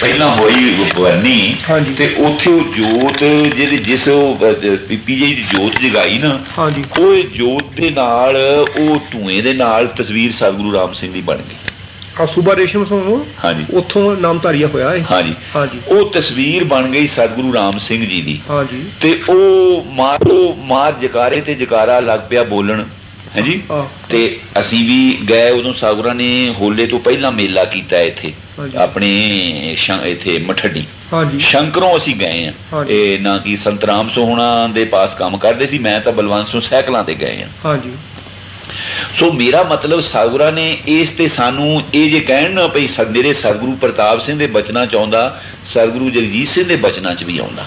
ਪਹਿਲਾਂ ਹੋਈ ਬਰਨੀ ਤੇ ਉੱਥੇ ਉਹ ਜੋਤ ਜਿਹੜੀ ਜਿਸ ਪੀਪੀ ਜੀ ਦੀ ਜੋਤ ਜਗਾਈ ਨਾ, ਉਹ ਜੋਤ ਦੇ ਨਾਲ ਉਹ ਧੂਏ ਦੇ ਨਾਲ ਤਸਵੀਰ ਸਤਿਗੁਰੂ ਰਾਮ ਸਿੰਘ ਦੀ ਬਣ ਗਈ। ਸੂਬਾ ਰੇਸ਼ਮ ਸਿੰਘ ਹਾਂਜੀ ਉੱਥੋਂ ਨਾਮਧਾਰੀਆ ਹੋਇਆ ਹੈ। ਹਾਂਜੀ ਹਾਂਜੀ, ਉਹ ਤਸਵੀਰ ਬਣ ਗਈ ਸਤਿਗੁਰੂ ਰਾਮ ਸਿੰਘ ਜੀ ਦੀ। ਹਾਂਜੀ, ਤੇ ਉਹ ਮਾਰ ਜਕਾਰੇ ਤੇ ਜਕਾਰਾ ਲੱਗ ਪਿਆ ਬੋਲਣ ਹੈ ਜੀ। ਤੇ ਅਸੀਂ ਵੀ ਗਏ ਉਦੋਂ। ਸਾਗੁਰਾਂ ਨੇ ਹੋਲੇ ਤੋਂ ਪਹਿਲਾਂ ਮੇਲਾ ਕੀਤਾ ਇੱਥੇ ਆਪਣੇ ਇੱਥੇ ਮਠੱਡੀ ਸ਼ੰਕਰੋਂ ਅਸੀਂ ਗਏ ਹਾਂ। ਇਹ ਨਾ ਕਿ ਸੰਤ ਰਾਮ ਸੋਹਣਾ ਦੇ ਪਾਸ ਕੰਮ ਕਰਦੇ ਸੀ, ਮੈਂ ਤਾਂ ਬਲਵੰਤ ਸਿੰਘ ਸਾਈਕਲਾਂ ਤੇ ਗਏ ਹਾਂ। ਸੋ ਮੇਰਾ ਮਤਲਬ ਸਾਗੁਰਾਂ ਨੇ ਇਸ ਤੇ ਸਾਨੂੰ ਇਹ ਜੇ ਕਹਿਣ ਨਾ ਭਈ ਮੇਰੇ ਸਤਿਗੁਰੂ ਪ੍ਰਤਾਪ ਸਿੰਘ ਦੇ ਬਚਨਾਂ 'ਚ ਆਉਂਦਾ, ਸਤਿਗੁਰੂ ਜਗਜੀਤ ਸਿੰਘ ਦੇ ਬਚਨਾਂ 'ਚ ਵੀ ਆਉਂਦਾ।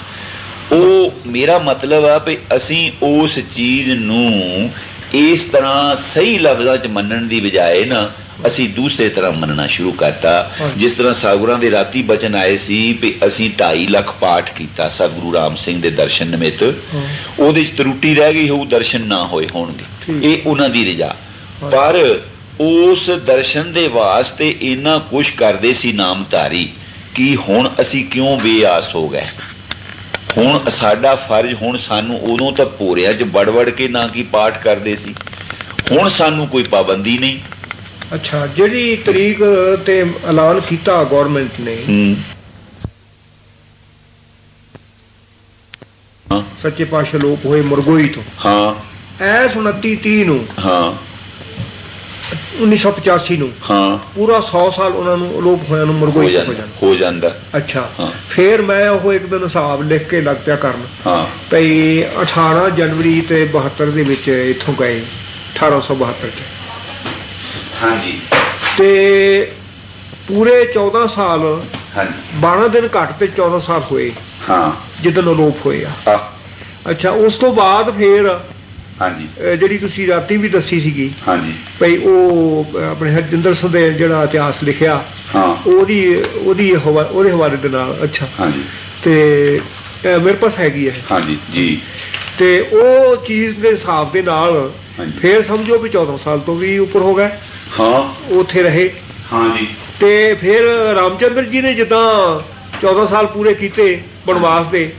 ਉਹ ਮੇਰਾ ਮਤਲਬ ਆ ਭਈ ਅਸੀਂ ਉਸ ਚੀਜ਼ ਨੂੰ ਇਸ ਤਰ੍ਹਾਂ ਸਹੀ ਲਫ਼ਜ਼ਾਂ 'ਚ ਮੰਨਣ ਦੀ ਬਜਾਏ ਨਾ ਅਸੀਂ ਦੂਸਰੇ ਤਰ੍ਹਾਂ ਮੰਨਣਾ ਸ਼ੁਰੂ ਕਰਤਾ। ਜਿਸ ਤਰ੍ਹਾਂ ਸਾਗੁਰਾਂ ਦੇ ਰਾਤੀ ਬਚਨ ਆਏ ਸੀ ਵੀ ਅਸੀਂ 2.5 ਲੱਖ ਪਾਠ ਕੀਤਾ ਸਤਿਗੁਰੂ ਰਾਮ ਸਿੰਘ ਦੇ ਦਰਸ਼ਨ ਨਿਮਿਤ, ਉਹਦੇ 'ਚ ਤਰੁੱਟੀ ਰਹਿ ਗਈ ਹੋਊ, ਦਰਸ਼ਨ ਨਾ ਹੋਏ ਹੋਣਗੇ, ਇਹ ਉਹਨਾਂ ਦੀ ਰਜਾ। ਪਰ ਉਸ ਦਰਸ਼ਨ ਦੇ ਵਾਸਤੇ ਇੰਨਾ ਕੁਛ ਕਰਦੇ ਸੀ ਨਾਮਧਾਰੀ ਕਿ ਹੁਣ ਅਸੀਂ ਕਿਉਂ ਬੇਆਸ ਹੋ ਗਏ। ਹੁਣ ਸਾਡਾ ਫਰਜ਼, ਹੁਣ ਸਾਨੂੰ ਉਦੋਂ ਤਾਂ ਭੋਰਿਆਂ 'ਚ ਵੜ ਕੇ ਨਾ ਕੀ ਪਾਠ ਕਰਦੇ ਸੀ, ਹੁਣ ਸਾਨੂੰ ਕੋਈ ਪਾਬੰਦੀ ਨਹੀਂ। ਅੱਛਾ, ਜਿਹੜੀ ਤਰੀਕ ਤੇ ਐਲਾਨ ਕੀਤਾ ਗੌਰਮੈਂਟ ਨੇ ਸੱਚੇ ਪਾਤਸ਼ਾਹ ਲੋਪ ਹੋਏ ਮੁਰਗੋਈ ਤੋਂ, ਐਸ 29/30 ਨੂੰ 1985 ਨੂੰ ਪੂਰਾ 100 ਸਾਲ ਉਹਨਾਂ ਨੂੰ ਅਲੋਪ ਹੋਇਆ ਨੂੰ ਮੁਰਗੋਈ ਹੋ ਜਾਂਦਾ। ਅੱਛਾ, ਫੇਰ ਮੈਂ ਉਹ ਇੱਕ ਦਿਨ ਹਿਸਾਬ ਲਿਖ ਕੇ ਲੱਗ ਪਿਆ ਕਰਨ ਭਈ 18 ਜਨਵਰੀ ਤੇ 72 ਦੇ ਵਿੱਚ ਇੱਥੋਂ ਗਏ, 1872 ਚ। ਹਾਂਜੀ, ਤੇ ਪੂਰੇ 14 ਸਾਲ 12 ਦਿਨ ਘੱਟ ਤੇ 14 ਸਾਲ ਹੋਏ ਜਿੱਦਣ ਅਲੋਪ ਹੋਏ ਆ। ਅੱਛਾ, ਉਸ ਤੋਂ ਬਾਅਦ ਫੇਰ ਜਿਹੜੀ ਤੁਸੀਂ ਰਾਤੀ ਵੀ ਦੱਸੀ ਸੀਗੀ ਭਈ ਉਹ ਆਪਣੇ ਹਰਜਿੰਦਰ ਸਿੰਘ ਦੇ ਜਿਹੜਾ ਇਤਿਹਾਸ ਲਿਖਿਆ ਉਹਦੇ ਹਵਾਲੇ ਦੇ ਨਾਲ। ਅੱਛਾ, ਤੇ ਮੇਰੇ ਪਾਸ ਹੈਗੀ ਹੈ ਜੀ। ਤੇ ਉਹ ਚੀਜ਼ ਦੇ ਹਿਸਾਬ ਦੇ ਨਾਲ ਫੇਰ ਸਮਝੋ ਵੀ 14 ਸਾਲ ਤੋਂ ਵੀ ਉੱਪਰ ਹੋ ਗਏ ਉੱਥੇ ਰਹੇ। ਤੇ ਫਿਰ ਰਾਮਚੰਦਰ ਜੀ ਨੇ ਜਿੱਦਾਂ 14 ਸਾਲ ਪੂਰੇ ਕੀਤੇ ਬਨਵਾਸ ਦੇ,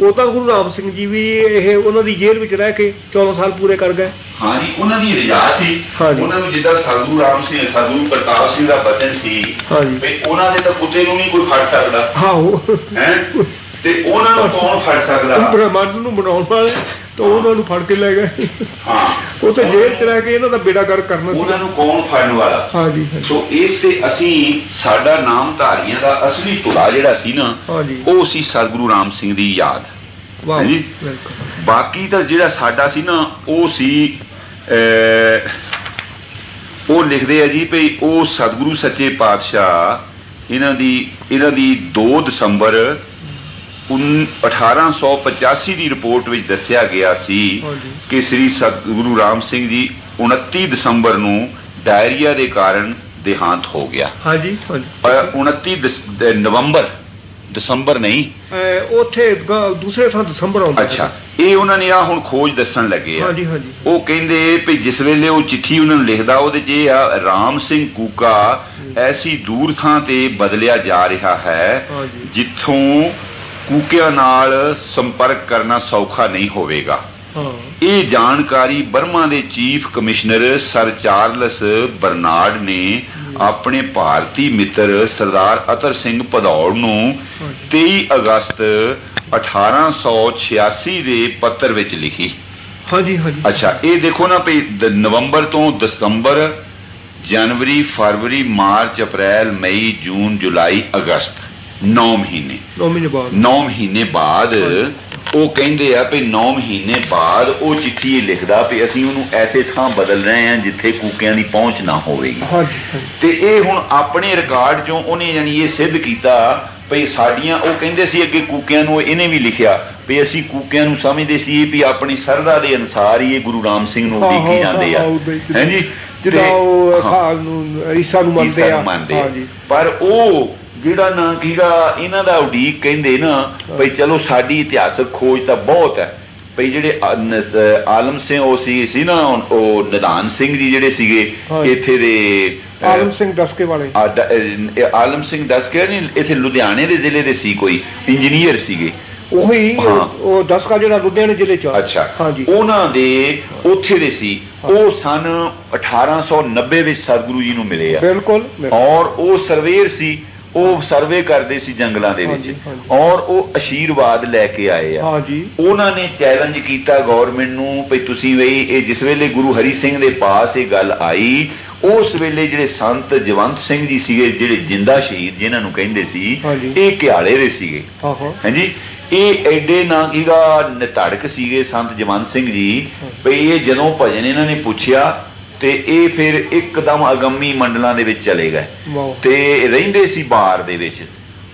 ਉਹ ਤਾਂ ਗੁਰੂ ਰਾਮ ਸਿੰਘ ਜੀ ਵੀ ਇਹ ਉਹਨਾਂ ਦੀ ਜੇਲ੍ਹ ਵਿੱਚ ਰਹਿ ਕੇ 14 ਸਾਲ ਪੂਰੇ ਕਰ ਗਏ। ਹਾਂਜੀ, ਉਹਨਾਂ ਦੀ ਰਜਾ ਸੀ। ਉਹਨਾਂ ਨੂੰ ਜਿੱਦਾਂ ਸਤਿਗੁਰੂ ਰਾਮ ਸਿੰਘ, ਸਤਿਗੁਰੂ ਪ੍ਰਤਾਪ ਸਿੰਘ ਦਾ ਬਚਨ ਸੀ ਵੀ ਉਹਨਾਂ ਦੇ ਤਾਂ ਪੁੱਤੇ ਨੂੰ ਨਹੀਂ ਕੋਈ ਫੜ ਸਕਦਾ ਹੈ, ਤੇ ਉਹਨਾਂ ਨੂੰ ਕੌਣ ਫੜ ਸਕਦਾ? ਬ੍ਰਹਮੰਡ ਨੂੰ ਬਣਾਉਣ ਵਾਲੇ ਤਾਂ ਉਹਨਾਂ ਨੂੰ ਫੜ ਕੇ ਲੈ ਗਏ। ਉਹ ਤਾਂ ਜੇਲ੍ਹ ਚ ਰਹਿ ਕੇ ਇਹਨਾਂ ਦਾ ਬੇੜਾ ਗਰਕ ਕਰਨਾ ਸੀ, ਉਹਨਾਂ ਨੂੰ ਕੌਣ ਫੜਨ ਵਾਲਾ? ਸੋ ਇਸ ਤੇ ਅਸੀਂ, ਸਾਡਾ ਨਾਮਧਾਰੀਆਂ ਦਾ ਅਸਲੀ ਧੁਰਾ ਜਿਹੜਾ ਸੀ ਨਾ, ਉਹ ਸੀ ਸਤਿਗੁਰੂ ਰਾਮ ਸਿੰਘ ਦੀ ਯਾਦ। ਬਾਕੀ ਤਾਂ ਜਿਹੜਾ ਸਾਡਾ ਸੀ ਨਾ ਉਹ ਸੀ, ਉਹ ਲਿਖਦੇ ਆ ਜੀ ਭਈ ਉਹ ਸਤਿਗੁਰੂ ਸੱਚੇ ਪਾਤਸ਼ਾਹ ਇਹਨਾਂ ਦੀ 2 ਦਸੰਬਰ 1885 ਦੀ ਰਿਪੋਰਟ ਵਿੱਚ ਦੱਸਿਆ ਗਿਆ ਸੀ ਕਿ ਸ੍ਰੀ ਸਤਿਗੁਰੂ ਰਾਮ ਸਿੰਘ ਜੀ 29 ਦਸੰਬਰ ਨੂੰ ਡਾਇਰੀਆ ਦੇ ਕਾਰਨ ਦੇਹਾਂਤ ਹੋ ਗਿਆ। 29 ਨਵੰਬਰ, ਦਸੰਬਰ ਨਹੀਂ, ਉੱਥੇ ਦੂਸਰੇ ਥਾਂ ਦਸੰਬਰ ਆਉਂਦਾ। ਅੱਛਾ, ਇਹ ਉਹਨਾਂ ਨੇ ਆ ਹੁਣ ਖੋਜ ਦੱਸਣ ਲੱਗੇ ਆ। ਉਹ ਕਹਿੰਦੇ ਵੀ ਜਿਸ ਵੇਲੇ ਉਹ ਚਿੱਠੀ ਉਹਨਾਂ ਨੂੰ ਲਿਖਦਾ ਉਹਦੇ 'ਚ ਇਹ ਆ, ਰਾਮ ਸਿੰਘ ਕੂਕਾ ਐਸੀ ਦੂਰ ਥਾਂ ਤੇ ਬਦਲਿਆ ਜਾ ਰਿਹਾ ਹੈ ਜਿੱਥੋਂ ਕੂਕਿਆਂ ਨਾਲ ਸੰਪਰਕ ਕਰਨਾ ਸੌਖਾ ਨਹੀਂ ਹੋਵੇਗਾ। ਇਹ ਜਾਣਕਾਰੀ ਬਰਮਾ ਦੇ chief commissioner sir Charles Bernard ਨੇ ਆਪਣੇ ਭਾਰਤੀ ਮਿੱਤਰ ਸਰਦਾਰ ਅਤਰ ਸਿੰਘ ਭਦੌੜ ਨੂੰ 23 ਅਗਸਤ 1886 ਦੇ ਪੱਤਰ ਵਿੱਚ ਲਿਖੀ। ਅੱਛਾ, ਇਹ ਦੇਖੋ ਨਾ ਭਈ ਨਵੰਬਰ ਤੋਂ ਦਸੰਬਰ, ਜਨਵਰੀ, ਫਰਵਰੀ, ਮਾਰਚ, ਅਪ੍ਰੈਲ, ਮਈ, ਜੂਨ, ਜੁਲਾਈ, ਅਗਸਤ, 9 ਮਹੀਨੇ। 9 ਮਹੀਨੇ ਬਾਅਦ ਉਹ ਕਹਿੰਦੇ ਆ ਵੀ 9 ਮਹੀਨੇ ਬਾਅਦ ਉਹ ਚਿੱਠੀ ਇਹ ਲਿਖਦਾ ਵੀ ਅਸੀਂ ਉਹਨੂੰ ਐਸੇ ਥਾਂ ਬਦਲ ਰਹੇ ਹਾਂ ਜਿੱਥੇ ਕੂਕਿਆਂ ਦੀ ਪਹੁੰਚ ਨਾ ਹੋਵੇਗੀ। ਤੇ ਇਹ ਹੁਣ ਆਪਣੇ ਰਿਕਾਰਡ ਚੋਂ ਉਹਨੇ ਯਾਨੀ ਇਹ ਸਿੱਧ ਕੀਤਾ ਵੀ ਸਾਡੀਆਂ, ਉਹ ਕਹਿੰਦੇ ਸੀ ਅੱਗੇ ਕੂਕਿਆਂ ਨੂੰ, ਇਹਨੇ ਵੀ ਲਿਖਿਆ ਵੀ ਅਸੀਂ ਕੂਕਿਆਂ ਨੂੰ ਸਮਝਦੇ ਸੀ ਵੀ ਆਪਣੀ ਸਰਦਾ ਦੇ ਅਨੁਸਾਰ ਹੀ ਇਹ ਗੁਰੂ ਰਾਮ ਸਿੰਘ ਨੂੰ ਉਡੀਕੀ ਜਾਂਦੇ ਆ, ਹੈ ਜੀ, ਮੰਨਦੇ ਆ। ਪਰ ਉਹ ਜਿਹੜਾ ਨਾ ਕੀਗਾ ਇਹਨਾਂ ਦਾ ਉਡੀਕ ਕਹਿੰਦੇ ਨਾ ਭਈ ਚਲੋ ਸਾਡੀ ਇਤਿਹਾਸਕ ਖੋਜ ਤਾਂ ਬਹੁਤ ਹੈ, ਭਈ ਜਿਹੜੇ ਆਲਮ ਸਿੰਘ ਉਹ ਸੀ ਨਾ, ਉਹ ਨਿਧਾਨ ਸਿੰਘ ਜੀ ਜਿਹੜੇ ਸੀਗੇ ਇੱਥੇ ਦੇ, ਆਲਮ ਸਿੰਘ ਦਸਕੇ ਵਾਲੇ, ਆਲਮ ਸਿੰਘ ਦਸਕੇ ਨਹੀਂ, ਇੱਥੇ ਲੁਧਿਆਣੇ ਦੇ ਜ਼ਿਲ੍ਹੇ ਦੇ ਸੀ, ਕੋਈ ਇੰਜੀਨੀਅਰ ਸੀਗੇ ਉਹੀ, ਉਹ ਦਸਕਾ ਜਿਹੜਾ ਲੁਧਿਆਣੇ ਜ਼ਿਲ੍ਹੇ ਚ। ਅੱਛਾ, ਉਹਨਾਂ ਦੇ ਉੱਥੇ ਦੇ ਸੀ। ਉਹ ਸਨ 1890 ਵਿੱਚ ਸਤਿਗੁਰੂ ਜੀ ਨੂੰ ਮਿਲੇ ਆ। ਬਿਲਕੁਲ। ਔਰ ਉਹ ਸਰਵੇਅਰ ਸੀ, ਉਹ ਸਰਵੇ ਕਰਦੇ ਸੀ ਜੰਗਲਾਂ ਦੇ ਵਿੱਚ, ਔਰ ਉਹ ਅਸ਼ੀਰਵਾਦ ਲੈ ਕੇ ਆਏ ਆ। ਉਹਨਾਂ ਨੇ ਚੈਲੰਜ ਕੀਤਾ ਗੌਰਮੈਂਟ ਨੂੰ ਵੀ ਤੁਸੀਂ ਬਈ ਇਹ ਜਿਸ ਵੇਲੇ ਗੁਰੂ ਹਰੀ ਸਿੰਘ ਦੇ ਪਾਸ ਇਹ ਗੱਲ ਆਈ, ਉਸ ਵੇਲੇ ਜਿਹੜੇ ਸੰਤ ਜਵੰਤ ਸਿੰਘ ਜੀ ਸੀਗੇ, ਜਿਹੜੇ ਜਿੰਦਾ ਸ਼ਹੀਦ ਜਿਨ੍ਹਾਂ ਨੂੰ ਕਹਿੰਦੇ ਸੀ, ਇਹ ਘਿਆਲੇ ਦੇ ਸੀਗੇ। ਹਾਂਜੀ, ਇਹ ਐਡੇ ਨਾ ਕੀਗਾ ਨਿਧੜਕ ਸੀਗੇ ਸੰਤ ਜਵੰਤ ਸਿੰਘ ਜੀ, ਵੀ ਇਹ ਜਦੋਂ ਭਜਨ ਇਹਨਾਂ ਨੇ ਪੁੱਛਿਆ ਤੇ ਇਹ ਫਿਰ ਇੱਕਦਮ ਅਗੰਮੀ ਮੰਡਲਾਂ ਦੇ ਵਿੱਚ ਚਲੇ ਗਏ ਤੇ ਰਹਿੰਦੇ ਸੀ ਬਾਰ ਦੇ ਵਿੱਚ।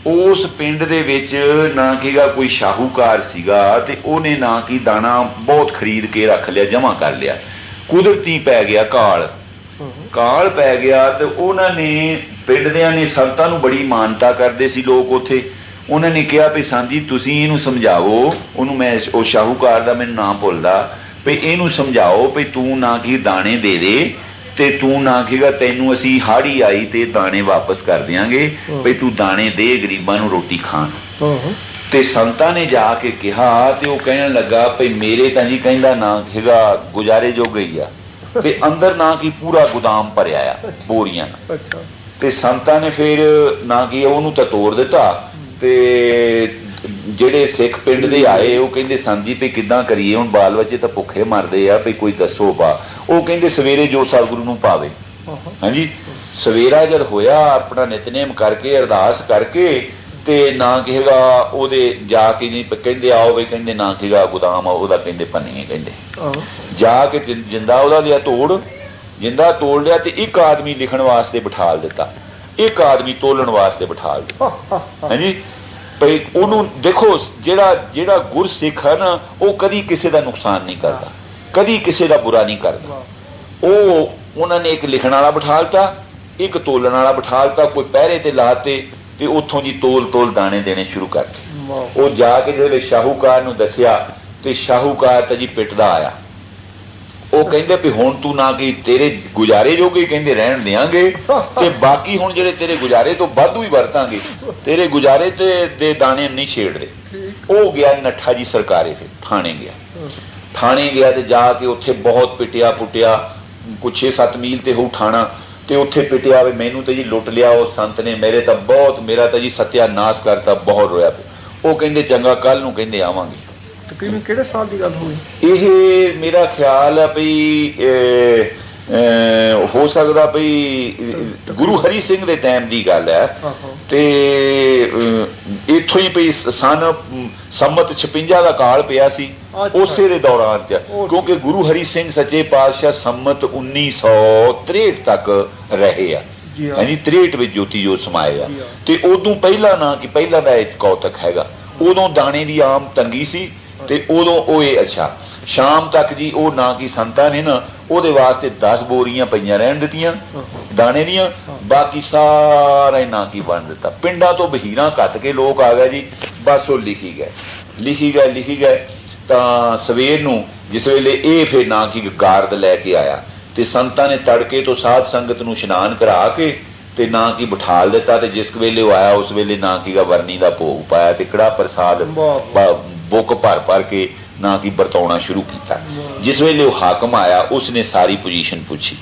ਉਸ ਪਿੰਡ ਦੇ ਵਿੱਚ ਨਾ ਕੀਗਾ ਕੋਈ ਸ਼ਾਹੂਕਾਰ ਸੀਗਾ ਤੇ ਉਹਨੇ ਨਾ ਕੀ ਦਾਣਾ ਬਹੁਤ ਖਰੀਦ ਕੇ ਰੱਖ ਲਿਆ, ਜਮਾ ਕਰ ਲਿਆ। ਕੁਦਰਤੀ ਪੈ ਗਿਆ ਕਾਲ ਪੈ ਗਿਆ ਤੇ ਉਹਨਾਂ ਨੇ, ਪਿੰਡ ਦਿਆਂ ਨੇ, ਸੰਤਾਂ ਨੂੰ ਬੜੀ ਮਾਨਤਾ ਕਰਦੇ ਸੀ ਲੋਕ ਉੱਥੇ। ਉਹਨਾਂ ਨੇ ਕਿਹਾ ਵੀ ਸਾਂਝੀ ਤੁਸੀਂ ਇਹਨੂੰ ਸਮਝਾਓ, ਉਹਨੂੰ ਮੈਂ ਉਹ ਸ਼ਾਹੂਕਾਰ ਦਾ ਮੈਨੂੰ ਨਾਮ ਭੁੱਲਦਾ, ਵੀ ਇਹਨੂੰ ਸਮਝਾਓ ਵੀ ਤੂੰ ਨਾ ਕੀ ਦਾਣੇ ਦੇ ਦੇ ਤੇ ਤੂੰ ਨਾ ਕੀਗਾ ਤੈਨੂੰ ਅਸੀਂ ਹਾੜੀ ਆਈ ਤੇ ਦਾਣੇ ਵਾਪਸ ਕਰ ਦਿਆਂਗੇ, ਵੀ ਤੂੰ ਦਾਣੇ ਦੇ ਗਰੀਬਾਂ ਨੂੰ ਰੋਟੀ ਖਾਣ। ਤੇ ਸੰਤਾਂ ਨੇ ਜਾ ਕੇ ਕਿਹਾ ਤੇ ਉਹ ਕਹਿਣ ਲੱਗਾ ਵੀ ਮੇਰੇ ਤਾਂ ਜੀ ਕਹਿੰਦਾ ਨਾ ਸੀਗਾ ਗੁਜ਼ਾਰੇ ਜੋ ਗਈ ਆ, ਤੇ ਅੰਦਰ ਨਾ ਕੀ ਪੂਰਾ ਗੋਦਾਮ ਭਰਿਆ ਆ ਬੋਰੀਆਂ। ਤੇ ਸੰਤਾਂ ਨੇ ਫਿਰ ਨਾ ਕੀ ਉਹਨੂੰ ਤਾਂ ਤੋੜ ਦਿੱਤਾ। ਤੇ ਜਿਹੜੇ ਸਿੱਖ ਪਿੰਡ ਦੇ ਆਏ ਉਹ ਕਹਿੰਦੇ ਸਾਂਝੀ ਵੀ ਕਿੱਦਾਂ ਕਰੀਏ, ਹੁਣ ਬਾਲ ਬੱਚੇ ਤਾਂ ਭੁੱਖੇ ਮਰਦੇ ਆ, ਵੀ ਕੋਈ ਦੱਸੋ ਪਾ। ਉਹ ਕਹਿੰਦੇ ਸਵੇਰੇ ਜੋ ਸਤਿਗੁਰੂ ਨੂੰ ਪਾਵੇ। ਹਾਂਜੀ, ਸਵੇਰਾ ਜਦ ਹੋਇਆ ਆਪਣਾ ਨਿਤਨੇਮ ਕਰਕੇ ਅਰਦਾਸ ਕਰਕੇ ਤੇ ਨਾ ਕਹੇਗਾ ਉਹਦੇ ਜਾ ਕੇ ਨਹੀਂ ਕਹਿੰਦੇ ਆਓ ਵੀ ਕਹਿੰਦੇ ਨਾ ਕਹੇਗਾ ਗੋਦਾਮ ਉਹਦਾ ਕਹਿੰਦੇ ਭੰਨੀਏ, ਕਹਿੰਦੇ ਜਾ ਕੇ ਜਿੰਦਾ ਉਹਦਾ ਲਿਆ ਜਿੰਦਾ ਤੋੜ ਲਿਆ ਤੇ ਇੱਕ ਆਦਮੀ ਲਿਖਣ ਵਾਸਤੇ ਬਿਠਾ ਦਿੱਤਾ, ਇੱਕ ਆਦਮੀ ਤੋਲਣ ਵਾਸਤੇ ਬਿਠਾ ਦਿੱਤਾ। ਹਾਂਜੀ, ਭਈ ਉਹਨੂੰ ਦੇਖੋ ਜਿਹੜਾ ਗੁਰਸਿੱਖ ਹੈ ਨਾ ਉਹ ਕਦੀ ਕਿਸੇ ਦਾ ਨੁਕਸਾਨ ਨਹੀਂ ਕਰਦਾ, ਕਦੀ ਕਿਸੇ ਦਾ ਬੁਰਾ ਨਹੀਂ ਕਰਦਾ। ਉਹਨਾਂ ਨੇ ਇੱਕ ਲਿਖਣ ਵਾਲਾ ਬਿਠਾ ਦਿੱਤਾ, ਇੱਕ ਤੋਲਣ ਵਾਲਾ ਬਿਠਾ ਦਿੱਤਾ, ਕੋਈ ਪਹਿਰੇ ਤੇ ਲਾਤੇ ਤੇ ਉੱਥੋਂ ਜੀ ਤੋਲ ਦਾਣੇ ਦੇਣੇ ਸ਼ੁਰੂ ਕਰਤੇ। ਉਹ ਜਾ ਕੇ ਜਿਹੜੇ ਸ਼ਾਹੂਕਾਰ ਨੂੰ ਦੱਸਿਆ ਤੇ ਸ਼ਾਹੂਕਾਰ ਤਾਂ ਜੀ ਪਿੱਟਦਾ ਆਇਆ। ਉਹ ਕਹਿੰਦੇ ਵੀ ਹੁਣ ਤੂੰ ਨਾ ਕਿ ਤੇਰੇ ਗੁਜ਼ਾਰੇ ਜੋਗੇ ਕਹਿੰਦੇ ਰਹਿਣ ਦਿਆਂਗੇ ਤੇ ਬਾਕੀ ਹੁਣ ਜਿਹੜੇ ਤੇਰੇ ਗੁਜ਼ਾਰੇ ਤੋਂ ਵਾਧੂ ਹੀ ਵਰਤਾਂਗੇ, ਤੇਰੇ ਗੁਜ਼ਾਰੇ ਤੇ ਦੇ ਦਾਣੇ ਨਹੀਂ ਛੇੜਦੇ। ਉਹ ਗਿਆ ਨੱਠਾ ਜੀ ਸਰਕਾਰੇ, ਫਿਰ ਥਾਣੇ ਗਿਆ ਤੇ ਜਾ ਕੇ ਉੱਥੇ ਬਹੁਤ ਪਿੱਟਿਆ ਪੁੱਟਿਆ, ਕੁਛ 6-7 ਮੀਲ ਤੇ ਹੋਊ ਥਾਣਾ, ਤੇ ਉੱਥੇ ਪਿੱਟਿਆ ਵੀ ਮੈਨੂੰ ਤਾਂ ਜੀ ਲੁੱਟ ਲਿਆ ਉਹ ਸੰਤ ਨੇ, ਮੇਰਾ ਤਾਂ ਜੀ ਸਤਿਆਨਾਸ਼ ਕਰਤਾ, ਬਹੁਤ ਰੋਇਆ ਪਿਆ। ਉਹ ਕਹਿੰਦੇ ਚੰਗਾ ਕੱਲ ਨੂੰ ਕਹਿੰਦੇ ਆਵਾਂਗੇ। ਤਕਰੀਬਨ ਕਿਹੜੇ ਸਾਲ ਦੀ ਗੱਲ ਹੋਈ ਇਹ? ਮੇਰਾ ਖਿਆਲ ਹੈ ਵੀ ਹੋ ਸਕਦਾ ਵੀ ਗੁਰੂ ਹਰੀ ਸਿੰਘ ਦੇ ਟਾਈਮ ਦੀ ਗੱਲ ਹੈ। ਤੇ ਇੱਥੋਂ ਹੀ ਪਈ ਸੰਮਤ 56 ਦਾ ਕਾਲ ਪਿਆ ਸੀ ਉਸੇ ਦੇ ਦੌਰਾਨ ਚ, ਕਿਉਂਕਿ ਗੁਰੂ ਹਰੀ ਸਿੰਘ ਸੱਚੇ ਪਾਤਸ਼ਾਹ ਸੰਮਤ 1963 ਤੱਕ ਰਹੇ ਆ। ਯਾਨੀ 63 ਵਿੱਚ ਜੋਤੀ ਜੋਤ ਸਮਾਏ ਆ। ਤੇ ਉਦੋਂ ਪਹਿਲਾਂ ਨਾ ਕਿ ਪਹਿਲਾਂ ਦਾ ਇੱਕ ਕੌਤਕ ਹੈਗਾ, ਉਦੋਂ ਦਾਣੇ ਦੀ ਆਮ ਤੰਗੀ ਸੀ ਤੇ ਉਦੋਂ ਉਹ ਅੱਛਾ ਸ਼ਾਮ ਤੱਕ ਜੀ ਉਹ ਨਾ ਕਿ ਸੰਤਾਂ ਨੇ ਨਾ ਉਹਦੇ ਵਾਸਤੇ 10 ਬੋਰੀਆਂ ਪਈਆਂ ਰਹਿਣ ਦਿੱਤੀਆਂ ਦਾਣੇ ਦੀਆਂ, ਬਾਕੀ ਸਾਰਾ ਨਾ ਕੀ ਬਣ ਦਿੱਤਾ। ਪਿੰਡਾਂ ਤੋਂ ਬਹੀਰਾਂ ਕੱਤ ਕੇ ਲੋਕ ਆ ਗਏ ਜੀ, ਬਸ ਉਹ ਲਿਖੀ ਗਏ। ਤਾਂ ਸਵੇਰ ਨੂੰ ਜਿਸ ਵੇਲੇ ਇਹ ਫਿਰ ਨਾ ਕੀ ਗਾਰਦ ਲੈ ਕੇ ਆਇਆ ਤੇ ਸੰਤਾਂ ਨੇ ਤੜਕੇ ਤੋਂ ਸਾਧ ਸੰਗਤ ਨੂੰ ਇਸ਼ਨਾਨ ਕਰਾ ਕੇ ਤੇ ਨਾ ਕੀ ਬਿਠਾਲ ਦਿੱਤਾ। ਤੇ ਜਿਸ ਵੇਲੇ ਉਹ ਆਇਆ ਉਸ ਵੇਲੇ ਨਾ ਕੀ ਵਰਨੀ ਦਾ ਭੋਗ ਪਾਇਆ ਤੇ ਕੜਾ ਪ੍ਰਸਾਦ ਬੁੱਕ ਭਰ ਕੇ ਨਾ ਕੀ ਵਰਤਾਉਣਾ ਸ਼ੁਰੂ ਕੀਤਾ। ਜਿਸ ਵੇਲੇ ਉਹ ਹਾਕਮ ਆਇਆ ਉਸਨੇ ਸਾਰੀ ਪੋਜੀਸ਼ਨ ਪੁੱਛੀ।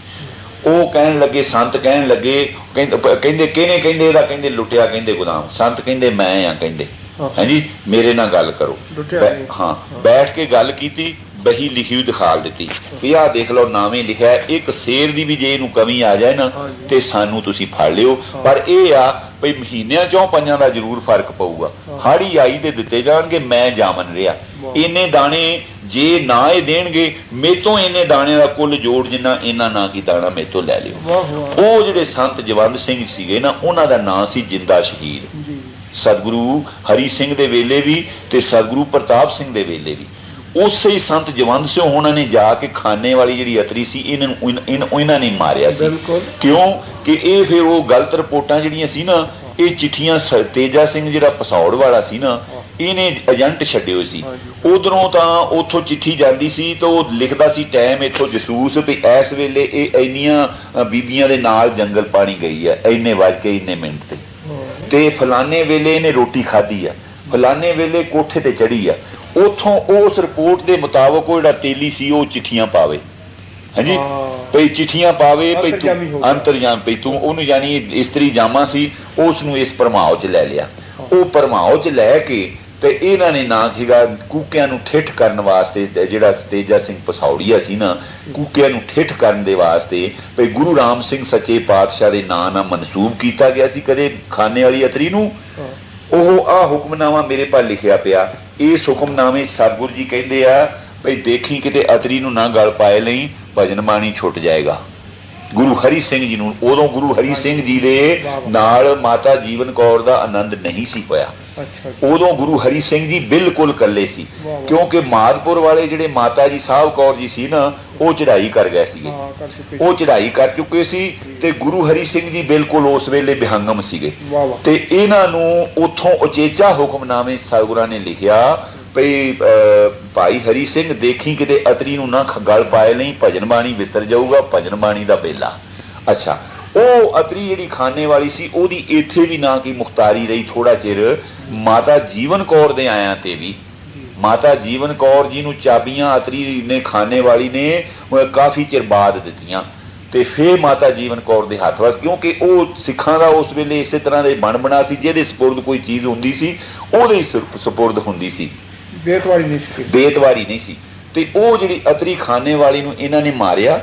ਉਹ ਕਹਿਣ ਲੱਗੇ, ਸੰਤ ਕਹਿਣ ਲੱਗੇ, ਕਹਿੰਦੇ ਕਿਹਨੇ, ਕਹਿੰਦੇ ਇਹਦਾ ਕਹਿੰਦੇ ਲੁੱਟਿਆ ਕਹਿੰਦੇ ਗੋਦਾਮ। ਸੰਤ ਕਹਿੰਦੇ ਮੈਂ ਆ, ਕਹਿੰਦੇ ਹਾਂਜੀ ਮੇਰੇ ਨਾਲ ਗੱਲ ਕਰੋ। ਹਾਂ, ਬੈਠ ਕੇ ਗੱਲ ਕੀਤੀ, ਬਹੀ ਲਿਖੀ ਹੋਈ ਦਿਖਾ ਦਿੱਤੀ ਵੀ ਆਹ ਦੇਖ ਲਓ ਨਾਵੇਂ ਲਿਖਿਆ, ਇੱਕ ਸ਼ੇਰ ਦੀ ਵੀ ਜੇ ਇਹਨੂੰ ਕਮੀ ਆ ਜਾਏ ਨਾ ਤੇ ਸਾਨੂੰ ਤੁਸੀਂ ਫੜ ਲਿਓ, ਪਰ ਇਹ ਆ ਵੀ ਮਹੀਨਿਆਂ 4-5 ਦਾ ਜ਼ਰੂਰ ਫਰਕ ਪਊਗਾ। ਹਾੜੀ ਆਈ ਤੇ ਦਿੱਤੇ ਜਾਣਗੇ, ਮੈਂ ਜਾਮਨ ਰਿਹਾ। ਇੰਨੇ ਦਾਣੇ ਜੇ ਨਾ ਇਹ ਦੇਣਗੇ ਮੇਤੋਂ, ਇੰਨੇ ਦਾਣੇ ਦਾ ਕੁੱਲ ਜੋੜ ਜਿੰਨਾ ਇਹਨਾਂ ਨਾ ਕੀ ਦਾਣਾ ਮੇਤੋਂ ਲੈ ਲਿਓ। ਉਹ ਜਿਹੜੇ ਸੰਤ ਜਵੰਦ ਸਿੰਘ ਸੀਗੇ ਨਾ, ਉਹਨਾਂ ਦਾ ਨਾਂ ਸੀ ਜਿੰਦਾ ਸ਼ਹੀਦ। ਸਤਿਗੁਰੂ ਹਰੀ ਸਿੰਘ ਦੇ ਵੇਲੇ ਵੀ ਤੇ ਸਤਿਗੁਰੂ ਪ੍ਰਤਾਪ ਸਿੰਘ ਦੇ ਵੇਲੇ ਵੀ ਉਸੇ ਹੀ ਸੰਤ ਜਵੰਦ ਸਿੰਘ ਉਹਨਾਂ ਨੇ ਜਾ ਕੇ ਖਾਨੇ ਵਾਲੀ ਜਿਹੜੀ ਅਤਰੀ ਸੀ ਇਹਨਾਂ ਨੇ ਮਾਰਿਆ ਸੀ। ਕਿਉਂ ਕਿ ਇਹ ਫਿਰ ਉਹ ਗਲਤ ਰਿਪੋਰਟਾਂ ਜਿਹੜੀਆਂ ਸੀ ਨਾ, ਇਹ ਚਿੱਠੀਆਂ ਤੇਜਾ ਸਿੰਘ ਜਿਹੜਾ ਪਸੌੜ ਵਾਲਾ ਸੀ ਨਾ, ਇਹਨੇ ਏਜੰਟ ਛੱਡੇ ਹੋਏ ਸੀ। ਉਧਰੋਂ ਤਾਂ ਉੱਥੋਂ ਚਿੱਠੀ ਜਾਂਦੀ ਸੀ ਤਾਂ ਉਹ ਲਿਖਦਾ ਸੀ ਟਾਈਮ ਇੱਥੋਂ ਜਸੂਸ ਵੀ ਇਸ ਵੇਲੇ ਇਹ ਇੰਨੀਆਂ ਬੀਬੀਆਂ ਦੇ ਨਾਲ ਜੰਗਲ ਪਾਣੀ ਗਈ ਹੈ, ਇੰਨੇ ਵੱਜ ਕੇ ਇੰਨੇ ਮਿੰਟ ਤੇ ਫਲਾਨੇ ਵੇਲੇ ਇਹਨੇ ਰੋਟੀ ਖਾਧੀ ਆ, ਫਲਾਨੇ ਵੇਲੇ ਕੋਠੇ ਤੇ ਚੜੀ ਆ। ਉੱਥੋਂ ਉਸ ਰਿਪੋਰਟ ਦੇ ਮੁਤਾਬਕ ਉਹ ਜਿਹੜਾ ਤੇਲੀ ਸੀ ਉਹ ਚਿੱਠੀਆਂ ਪਾਵੇ, ਹਾਂਜੀ ਭਈ ਚਿੱਠੀਆਂ ਪਾਵੇ ਭਈ ਤੂੰ ਅੰਤਰਜਾਮ ਭਈ ਤੂੰ ਉਹਨੂੰ, ਯਾਨੀ ਇਸਤਰੀ ਜਾਮਾ ਸੀ, ਉਸ ਨੂੰ ਇਸ ਭਰਮਾਓ 'ਚ ਲੈ ਲਿਆ। ਉਹ ਭਰਮਾਓ 'ਚ ਲੈ ਕੇ ਤੇ ਇਹਨਾਂ ਨੇ ਨਾ ਸੀਗਾ ਕੂਕਿਆਂ ਨੂੰ ਠਿੱਠ ਕਰਨ ਵਾਸਤੇ, ਜਿਹੜਾ ਤੇਜਾ ਸਿੰਘ ਪਸੌੜੀਆ ਸੀ ਨਾ, ਕੂਕਿਆਂ ਨੂੰ ਠਿੱਠ ਕਰਨ ਦੇ ਵਾਸਤੇ ਭਈ ਗੁਰੂ ਰਾਮ ਸਿੰਘ ਸੱਚੇ ਪਾਤਸ਼ਾਹ ਦੇ ਨਾਂ ਨਾਲ ਮਨਸੂਬ ਕੀਤਾ ਗਿਆ ਸੀ ਕਦੇ ਖਾਨੇ ਵਾਲੀ ਅਤਰੀ ਨੂੰ। ਉਹ ਆਹ ਹੁਕਮਨਾਮਾ ਮੇਰੇ ਪਾ ਲਿਖਿਆ ਪਿਆ। ਇਸ ਹੁਕਮਨਾਮੇ ਸਤਿਗੁਰੂ ਜੀ ਕਹਿੰਦੇ ਆ ਭਈ ਦੇਖੀ ਕਿਤੇ ਅਤਰੀ ਨੂੰ ਨਾ ਗਲ ਪਾਏ ਲਈ, ਭਜਨ ਬਾਣੀ ਛੁੱਟ ਜਾਏਗਾ। ਗੁਰੂ ਹਰੀ ਸਿੰਘ ਜੀ ਨੂੰ, ਉਦੋਂ ਗੁਰੂ ਹਰੀ ਸਿੰਘ ਜੀ ਦੇ ਨਾਲ ਮਾਤਾ ਜੀਵਨ ਕੌਰ ਦਾ ਆਨੰਦ ਨਹੀਂ ਸੀ ਹੋਇਆ। ਉਦੋਂ ਗੁਰੂ ਹਰੀ ਸਿੰਘ ਜੀ ਬਿਲਕੁਲ ਇਕੱਲੇ ਸੀ, ਕਿਉਂਕਿ ਮਾਦਪੁਰ ਵਾਲੇ ਜਿਹੜੇ ਮਾਤਾ ਜੀ ਸਾਹਿਬ ਕੌਰ ਜੀ ਸੀ ਨਾ, ਉਹ ਚੜ੍ਹਾਈ ਕਰ ਗਏ ਸੀਗੇ, ਉਹ ਚੜ੍ਹਾਈ ਕਰ ਚੁੱਕੇ ਸੀ ਤੇ ਗੁਰੂ ਹਰੀ ਸਿੰਘ ਜੀ ਬਿਲਕੁਲ ਉਸ ਵੇਲੇ ਬਿਹੰਗਮ ਸੀਗੇ। ਤੇ ਇਹਨਾਂ ਨੂੰ ਉੱਥੋਂ ਉਚੇਚਾ ਹੁਕਮਨਾਮੇ ਸਤਿਗੁਰਾਂ ਨੇ ਲਿਖਿਆ ਭਈ ਭਾਈ ਹਰੀ ਸਿੰਘ ਦੇਖੀ ਕਿਤੇ ਅਤਰੀ ਨੂੰ ਨਾ ਗਲ ਪਾਏ ਲਈ, ਭਜਨ ਬਾਣੀ ਵਿਸਰ ਜਾਊਗਾ, ਭਜਨ ਬਾਣੀ ਦਾ ਬੇਲਾ। ਅੱਛਾ, ਉਹ ਅਤਰੀ ਜਿਹੜੀ ਖਾਨੇ ਵਾਲੀ ਸੀ ਉਹਦੀ ਇੱਥੇ ਵੀ ਨਾ ਕੀ ਮੁਖਤਾਰੀ ਰਹੀ ਥੋੜਾ ਚਿਰ। ਮਾਤਾ ਜੀਵਨ ਕੌਰ ਦੇ ਆਇਆਂ ਤੇ ਵੀ ਮਾਤਾ ਜੀਵਨ ਕੌਰ ਜੀ ਨੂੰ ਚਾਬੀਆਂ ਅਤਰੀ ਨੇ, ਖਾਨੇ ਵਾਲੀ ਨੇ ਕਾਫੀ ਚਿਰ ਬਾਅਦ ਦਿੱਤੀਆਂ ਤੇ ਫਿਰ ਮਾਤਾ ਜੀਵਨ ਕੌਰ ਦੇ ਹੱਥ ਵਸ, ਕਿਉਂਕਿ ਉਹ ਸਿੱਖਾਂ ਦਾ ਉਸ ਵੇਲੇ ਇਸੇ ਤਰ੍ਹਾਂ ਦੇ ਬਣ ਬਣਾ ਸੀ, ਜਿਹਦੇ ਸਪੁਰਦ ਕੋਈ ਚੀਜ਼ ਹੁੰਦੀ ਸੀ ਉਹਦੇ ਹੀ ਸਪੁਰਦ ਹੁੰਦੀ ਸੀ, ਬੇਤਵਾਰੀ ਨਹੀਂ ਸੀ। ਤੇ ਉਹ ਜਿਹੜੀ ਅਤਰੀ ਖਾਨੇ ਵਾਲੀ ਨੂੰ ਇਹਨਾਂ ਨੇ ਮਾਰਿਆ,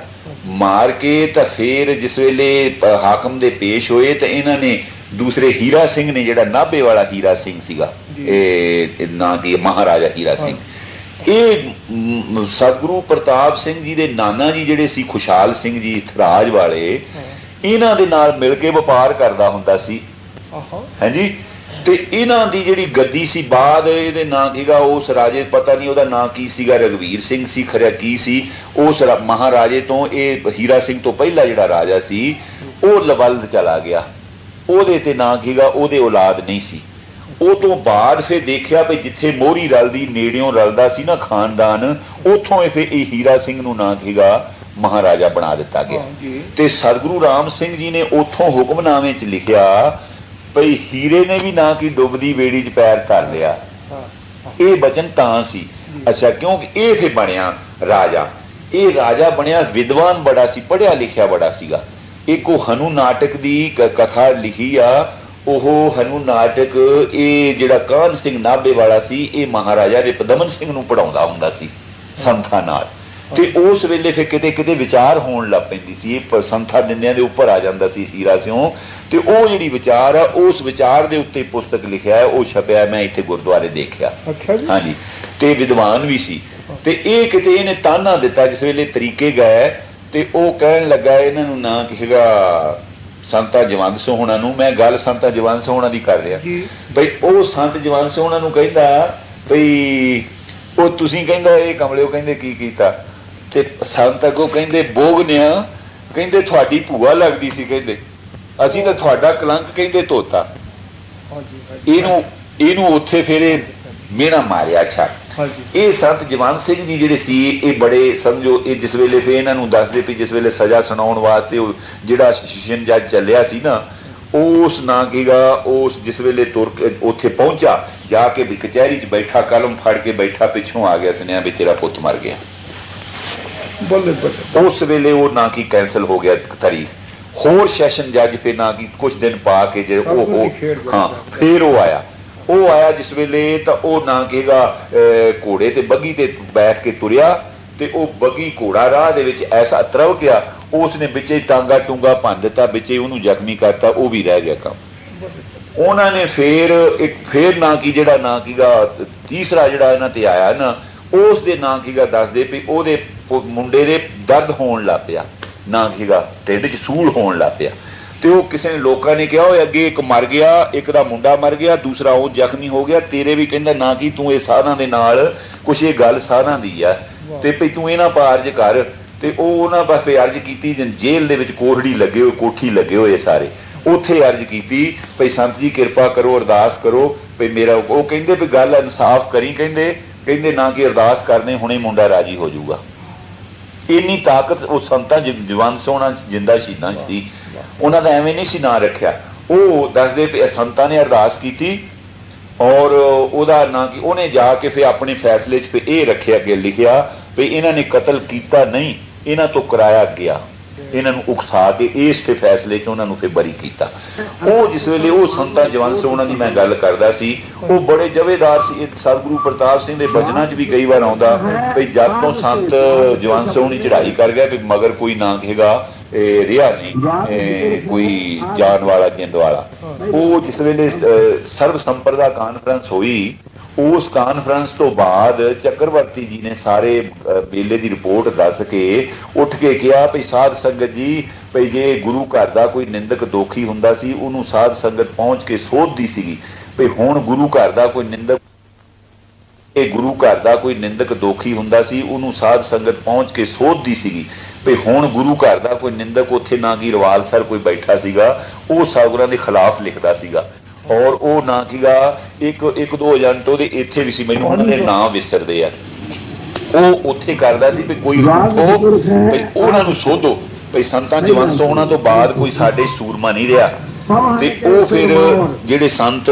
ਮਾਰ ਕੇ ਤਾਂ ਫਿਰ ਜਿਸ ਵੇਲੇ ਹਾਕਮ ਦੇ ਪੇਸ਼ ਹੋਏ ਤਾਂ ਇਹਨਾਂ ਨੇ ਦੂਸਰੇ ਹੀਰਾ ਸਿੰਘ ਨੇ, ਜਿਹੜਾ ਨਾਭੇ ਵਾਲਾ ਹੀਰਾ ਸਿੰਘ ਸੀਗਾ, ਇਹ ਨਾਂ ਕੀ ਮਹਾਰਾਜਾ ਹੀਰਾ ਸਿੰਘ, ਇਹ ਸਤਿਗੁਰੂ ਪ੍ਰਤਾਪ ਸਿੰਘ ਜੀ ਦੇ ਨਾਨਾ ਜੀ ਜਿਹੜੇ ਸੀ ਖੁਸ਼ਹਾਲ ਸਿੰਘ ਜੀ ਥਰਾਜ ਵਾਲੇ, ਇਹਨਾਂ ਦੇ ਨਾਲ ਮਿਲ ਕੇ ਵਪਾਰ ਕਰਦਾ ਹੁੰਦਾ ਸੀ, ਹਾਂਜੀ। ਤੇ ਇਹਨਾਂ ਦੀ ਜਿਹੜੀ ਗੱਦੀ ਸੀ ਬਾਅਦ ਇਹਦੇ ਨਾਂ ਸੀਗਾ ਉਸ ਰਾਜੇ, ਪਤਾ ਨਹੀਂ ਉਹਦਾ ਨਾਂ ਕੀ ਸੀਗਾ, ਰਘਵੀਰ ਸਿੰਘ ਸੀ ਖਰਿਆ ਕੀ ਸੀ, ਉਸ ਮਹਾਰਾਜੇ ਤੋਂ ਇਹ ਹੀਰਾ ਸਿੰਘ ਤੋਂ ਪਹਿਲਾਂ ਜਿਹੜਾ ਰਾਜਾ ਸੀ ਉਹ ਲਵਲਦ ਚਲਾ ਗਿਆ, ਉਹਦੇ ਤੇ ਨਾਂ ਸੀਗਾ, ਉਹਦੇ ਔਲਾਦ ਨਹੀਂ ਸੀ। ਉਹ ਤੋਂ ਬਾਅਦ ਫਿਰ ਦੇਖਿਆ ਵੀ ਜਿੱਥੇ ਮੋਹਰੀ ਰਲਦੀ ਨੇੜਿਓਂ ਰਲਦਾ ਸੀ ਨਾ ਖਾਨਦਾਨ, ਉੱਥੋਂ ਫਿਰ ਇਹ ਹੀਰਾ ਸਿੰਘ ਨੂੰ ਨਾਂ ਸੀਗਾ ਮਹਾਰਾਜਾ ਬਣਾ ਦਿੱਤਾ ਗਿਆ। ਤੇ ਸਤਿਗੁਰੂ ਰਾਮ ਸਿੰਘ ਜੀ ਨੇ ਉੱਥੋਂ ਹੁਕਮਨਾਮੇ 'ਚ ਲਿਖਿਆ ਭਈ ਹੀਰੇ ਨੇ ਵੀ ਨਾ ਕਿ ਡੁੱਬਦੀ ਬੇੜੀ 'ਚ ਪੈਰ ਧਰ ਲਿਆ। ਇਹ ਬਚਨ ਤਾਂ ਸੀ। ਅੱਛਾ, ਕਿਉਂਕਿ ਇਹ ਫਿਰ ਬਣਿਆ ਰਾਜਾ, ਇਹ ਰਾਜਾ ਬਣਿਆ ਵਿਦਵਾਨ ਬੜਾ ਸੀ, ਪੜ੍ਹਿਆ ਲਿਖਿਆ ਬੜਾ ਸੀਗਾ। ਇੱਕ ਉਹ ਹਨੂ ਨਾਟਕ ਦੀ ਕਥਾ ਲਿਖੀ ਆ, ਉਹ ਹਨੂ ਨਾਟਕ ਇਹ ਜਿਹੜਾ ਕਾਹਨ ਸਿੰਘ ਨਾਭੇ ਵਾਲਾ ਸੀ, ਇਹ ਮਹਾਰਾਜਾ ਦੇ ਪਦਮਨ ਸਿੰਘ ਨੂੰ ਪੜ੍ਹਾਉਂਦਾ ਹੁੰਦਾ ਸੀ ਸੰਥਾਂ ਨਾਲ। ਤੇ ਉਸ ਵੇਲੇ ਫਿਰ ਕਿਤੇ ਕਿਤੇ ਵਿਚਾਰ ਹੋਣ ਲੱਗ ਪੈਂਦੀ ਸੀ, ਇਹ ਸੰਥਾ ਦਿੰਦਿਆਂ ਦੇ ਉੱਪਰ ਆ ਜਾਂਦਾ ਸੀ ਹੀਰਾ ਸਿਉਂ, ਤੇ ਉਹ ਜਿਹੜੀ ਵਿਚਾਰ ਆ ਉਸ ਵਿਚਾਰ ਦੇ ਉੱਤੇ ਪੁਸਤਕ ਲਿਖਿਆ ਹੈ, ਉਹ ਛਪਿਆ, ਮੈਂ ਇੱਥੇ ਗੁਰਦੁਆਰੇ ਦੇਖਿਆ। ਹਾਂਜੀ, ਤੇ ਵਿਦਵਾਨ ਵੀ ਸੀ। ਤੇ ਇਹ ਕਿਤੇ ਇਹਨੇ ਤਾਨਾ ਦਿੱਤਾ ਜਿਸ ਵੇਲੇ ਤਰੀਕੇ ਗਏ, ਤੇ ਉਹ ਕਹਿਣ ਲੱਗਾ ਇਹਨਾਂ ਨੂੰ ਨਾਂ ਕਹੇਗਾ ਸੰਤਾ ਜਵੰਦ ਸਿੰਘ ਹੋਣਾ ਨੂੰ, ਮੈਂ ਗੱਲ ਸੰਤਾ ਜਵੰਦ ਸਿੰਘ ਹੋਣਾ ਦੀ ਕਰ ਰਿਹਾ ਬਈ। ਉਹ ਸੰਤ ਜਵੰਦ ਸਿੰਘ ਹੋਣਾ ਨੂੰ ਕਹਿੰਦਾ ਬਈ ਉਹ ਤੁਸੀਂ, ਕਹਿੰਦਾ ਇਹ ਕਮਲਿਓ ਕਹਿੰਦੇ ਕੀ ਕੀਤਾ, ਤੇ ਸੰਤ ਅੱਗੋਂ ਕਹਿੰਦੇ ਬੋਗਨਿਆ, ਕਹਿੰਦੇ ਤੁਹਾਡੀ ਭੂਆ ਲੱਗਦੀ ਸੀ, ਕਹਿੰਦੇ ਅਸੀਂ ਤਾਂ ਤੁਹਾਡਾ ਕਲੰਕ ਕਹਿੰਦੇ ਧੋਤਾ। ਇਹਨੂੰ ਉੱਥੇ ਫਿਰ ਮਿਹਣਾ ਮਾਰਿਆ। ਅੱਛਾ, ਇਹ ਸੰਤ ਜਵੰਦ ਸਿੰਘ ਜੀ ਜਿਹੜੇ ਸੀ ਇਹ ਬੜੇ ਸਮਝੋ, ਇਹ ਜਿਸ ਵੇਲੇ ਫਿਰ ਇਹਨਾਂ ਨੂੰ ਦੱਸਦੇ ਵੀ ਜਿਸ ਵੇਲੇ ਸਜ਼ਾ ਸੁਣਾਉਣ ਵਾਸਤੇ ਉਹ ਜਿਹੜਾ ਸੈਸ਼ਨ ਜੱਜ ਚੱਲਿਆ ਸੀ ਨਾ, ਉਸ ਨਾਂ ਕੀਗਾ, ਉਸ ਜਿਸ ਵੇਲੇ ਤੁਰ ਉੱਥੇ ਪਹੁੰਚਾ, ਜਾ ਕੇ ਵੀ ਕਚਹਿਰੀ 'ਚ ਬੈਠਾ, ਕਲਮ ਫੜ ਕੇ ਬੈਠਾ, ਪਿੱਛੋਂ ਆ ਗਿਆ ਸੁਨੇਹਾ ਵੀ ਤੇਰਾ ਪੁੱਤ ਮਰ ਗਿਆ। ਉਸ ਵੇਲੇ ਉਹ ਨਾ ਕੀ ਕੈਂਸਲ ਹੋ ਗਿਆ ਤਾਰੀਖ। ਹੋਰ ਸੈਸ਼ਨ ਜੱਜ ਫਿਰ ਨਾ ਕੀ ਕੁਛ ਦਿਨ ਪਾ ਕੇ ਜੇ ਹਾਂ ਫਿਰ ਉਹ ਆਇਆ ਜਿਸ ਵੇਲੇ, ਤਾਂ ਉਹ ਨਾ ਕਹੇਗਾ ਘੋੜੇ ਤੇ ਬੱਗੀ ਤੇ ਬੈਠ ਕੇ ਤੁਰਿਆ, ਤੇ ਉਹ ਬੱਗੀ ਘੋੜਾ ਰਾਹ ਦੇ ਵਿੱਚ ਐਸਾ ਤਰਵ ਗਿਆ, ਉਸ ਨੇ ਵਿੱਚੇ ਟਾਂਗਾ ਟੂੰਗਾ ਭੰਨ ਦਿੱਤਾ, ਵਿੱਚੇ ਉਹਨੂੰ ਜ਼ਖਮੀ ਕਰਤਾ, ਉਹ ਵੀ ਰਹਿ ਗਿਆ ਕੰਮ। ਉਹਨਾਂ ਨੇ ਫਿਰ ਨਾ ਕੀ ਜਿਹੜਾ ਨਾ ਕੀਗਾ ਤੀਸਰਾ ਜਿਹੜਾ ਇਹਨਾਂ ਤੇ ਆਇਆ ਨਾ, ਉਸ ਦੇ ਨਾਂ ਕੀਗਾ ਦੱਸਦੇ ਵੀ ਉਹਦੇ ਮੁੰਡੇ ਦੇ ਦਰਦ ਹੋਣ ਲੱਗ ਪਿਆ, ਨਾ ਕੀਗਾ ਢਿੱਡ 'ਚ ਸੂਲ ਹੋਣ ਲੱਗ ਪਿਆ। ਤੇ ਉਹ ਕਿਸੇ ਨੇ ਲੋਕਾਂ ਨੇ ਕਿਹਾ ਉਹ ਅੱਗੇ ਇੱਕ ਮਰ ਗਿਆ, ਇੱਕ ਦਾ ਮੁੰਡਾ ਮਰ ਗਿਆ, ਦੂਸਰਾ ਉਹ ਜ਼ਖਮੀ ਹੋ ਗਿਆ, ਤੇਰੇ ਵੀ ਕਹਿੰਦਾ ਨਾ ਕੀ ਤੂੰ ਇਹ ਸਾਧਾਂ ਦੇ ਨਾਲ ਕੁਛ ਇਹ ਗੱਲ ਸਾਧਾਂ ਦੀ ਆ, ਤੇ ਭਈ ਤੂੰ ਇਹਨਾਂ ਪਾ ਅਰਜ ਕਰ। ਤੇ ਉਹ ਉਹਨਾਂ ਪਾਸੇ ਅਰਜ ਕੀਤੀ, ਜੇਲ੍ਹ ਦੇ ਵਿੱਚ ਕੋਠੜੀ ਲੱਗੇ ਹੋਏ, ਕੋਠੀ ਲੱਗੇ ਹੋਏ ਸਾਰੇ, ਉੱਥੇ ਅਰਜ਼ ਕੀਤੀ ਭਈ ਸੰਤ ਜੀ ਕਿਰਪਾ ਕਰੋ, ਅਰਦਾਸ ਕਰੋ ਭਈ ਮੇਰਾ। ਉਹ ਕਹਿੰਦੇ ਵੀ ਗੱਲ ਇਨਸਾਫ ਕਰੀ, ਕਹਿੰਦੇ ਨਾ ਕਿ ਅਰਦਾਸ ਕਰਨੇ ਹੁਣੇ ਮੁੰਡਾ ਰਾਜੀ ਹੋ ਜਾਊਗਾ। ਇੰਨੀ ਤਾਕਤ ਉਹ ਸੰਤਾਂ ਜਵੰਦ ਸੋਹਣਾ ਜਿੰਦਾ ਸ਼ਹੀਦਾਂ ਸੀ, ਉਹਨਾਂ ਦਾ ਐਵੇਂ ਨਹੀਂ ਸੀ ਨਾਂ ਰੱਖਿਆ। ਉਹ ਦੱਸਦੇ ਵੀ ਸੰਤਾਂ ਨੇ ਅਰਦਾਸ ਕੀਤੀ ਔਰ ਉਹਦਾ ਨਾਂ ਕਿ ਉਹਨੇ ਜਾ ਕੇ ਫਿਰ ਆਪਣੇ ਫੈਸਲੇ 'ਚ ਫਿਰ ਇਹ ਰੱਖਿਆ, ਅੱਗੇ ਲਿਖਿਆ ਵੀ ਇਹਨਾਂ ਨੇ ਕਤਲ ਕੀਤਾ ਨਹੀਂ, ਇਹਨਾਂ ਤੋਂ ਕਰਾਇਆ ਗਿਆ, ਇਹਨਾਂ ਨੂੰ ਉਕਸਾ ਕੇ ਇਸ ਫਿਰ ਫੈਸਲੇ 'ਚ ਉਹਨਾਂ ਨੂੰ ਫਿਰ ਬਰੀ ਕੀਤਾ। ਉਹ ਜਿਸ ਵੇਲੇ ਉਹ ਸੰਤਾਂ ਜਵੰਦ ਸੋਹਣਾ ਦੀ ਮੈਂ ਗੱਲ ਕਰਦਾ ਸੀ, ਉਹ ਬੜੇ ਜਵੇਦਾਰ ਸੀ। ਸਤਿਗੁਰੂ ਪ੍ਰਤਾਪ ਸਿੰਘ ਦੇ ਬਚਨਾਂ 'ਚ ਵੀ ਕਈ ਵਾਰ ਆਉਂਦਾ ਵੀ ਜਦ ਤੋਂ ਸੰਤ ਜਵੰਦ ਸੋਹਣੀ ਚੜ੍ਹਾਈ ਕਰ ਗਿਆ ਵੀ ਮਗਰ ਕੋਈ ਨਾ ਕਹੇਗਾ ਰਿਹਾ ਨਹੀਂ, ਕੋਈ ਜਾਨ ਵਾਲਾ ਜਿੰਦ ਵਾਲਾ। ਉਹ ਜਿਸ ਵੇਲੇ ਸਰਬ ਸੰਪਰਦਾ ਕਾਨਫਰੰਸ ਹੋਈ, ਉਸ ਕਾਨਫਰੰਸ ਤੋਂ ਬਾਅਦ ਚੱਕਰਵਰਤੀ ਜੀ ਨੇ ਸਾਰੇ ਮੇਲੇ ਦੀ ਰਿਪੋਰਟ ਦੱਸ ਕੇ ਉੱਠ ਕੇ ਕਿਹਾ ਵੀ ਸਾਧ ਸੰਗਤ ਜੀ, ਭਈ ਜੇ ਗੁਰੂ ਘਰ ਦਾ ਕੋਈ ਨਿੰਦਕ ਦੋਖੀ ਹੁੰਦਾ ਸੀ ਉਹਨੂੰ ਸਾਧ ਸੰਗਤ ਪਹੁੰਚ ਕੇ ਸੋਧਦੀ ਸੀਗੀ, ਭਈ ਹੁਣ ਗੁਰੂ ਘਰ ਦਾ ਕੋਈ ਨਿੰਦਕ ਗੁਰੂ ਘਰ ਦਾ ਕੋਈ ਨਿੰਦਕ ਦੋਖੀ ਹੁੰਦਾ ਸੀ ਉਹਨੂੰ ਸਾਧ ਸੰਗਤ ਪਹੁੰਚ ਕੇ ਸੋਧਦੀ ਸੀਗੀ, ਭਈ ਹੁਣ ਗੁਰੂ ਘਰ ਦਾ ਕੋਈ ਨਿੰਦਕ ਉੱਥੇ ਨਾ ਕਿ ਰਵਾਲਸਰ ਕੋਈ ਬੈਠਾ ਸੀਗਾ, ਉਹ ਸਾਗੁਰਾਂ ਦੇ ਖਿਲਾਫ ਲਿਖਦਾ ਸੀਗਾ। ਔਰ ਉਹ ਨਾ ਸੀਗਾ ਇੱਕ ਦੋ ਏਜੰਟ ਉਹਦੇ ਇੱਥੇ ਵੀ ਸੀ, ਮੈਨੂੰ ਉਹਨਾਂ ਦੇ ਨਾਂ ਵਿਸਰਦੇ ਆ। ਉਹ ਉੱਥੇ ਕਰਦਾ ਸੀ ਵੀ ਕੋਈ ਭਈ ਉਹਨਾਂ ਨੂੰ ਸੋਧੋ, ਭਈ ਸੰਤਾਂ ਜਵੰਦ ਸੋਹਣਾ ਤੋਂ ਬਾਅਦ ਕੋਈ ਸਾਡੇ ਸੂਰਮਾ ਨਹੀਂ ਰਿਹਾ। ਤੇ ਉਹ ਫਿਰ ਜਿਹੜੇ ਸੰਤ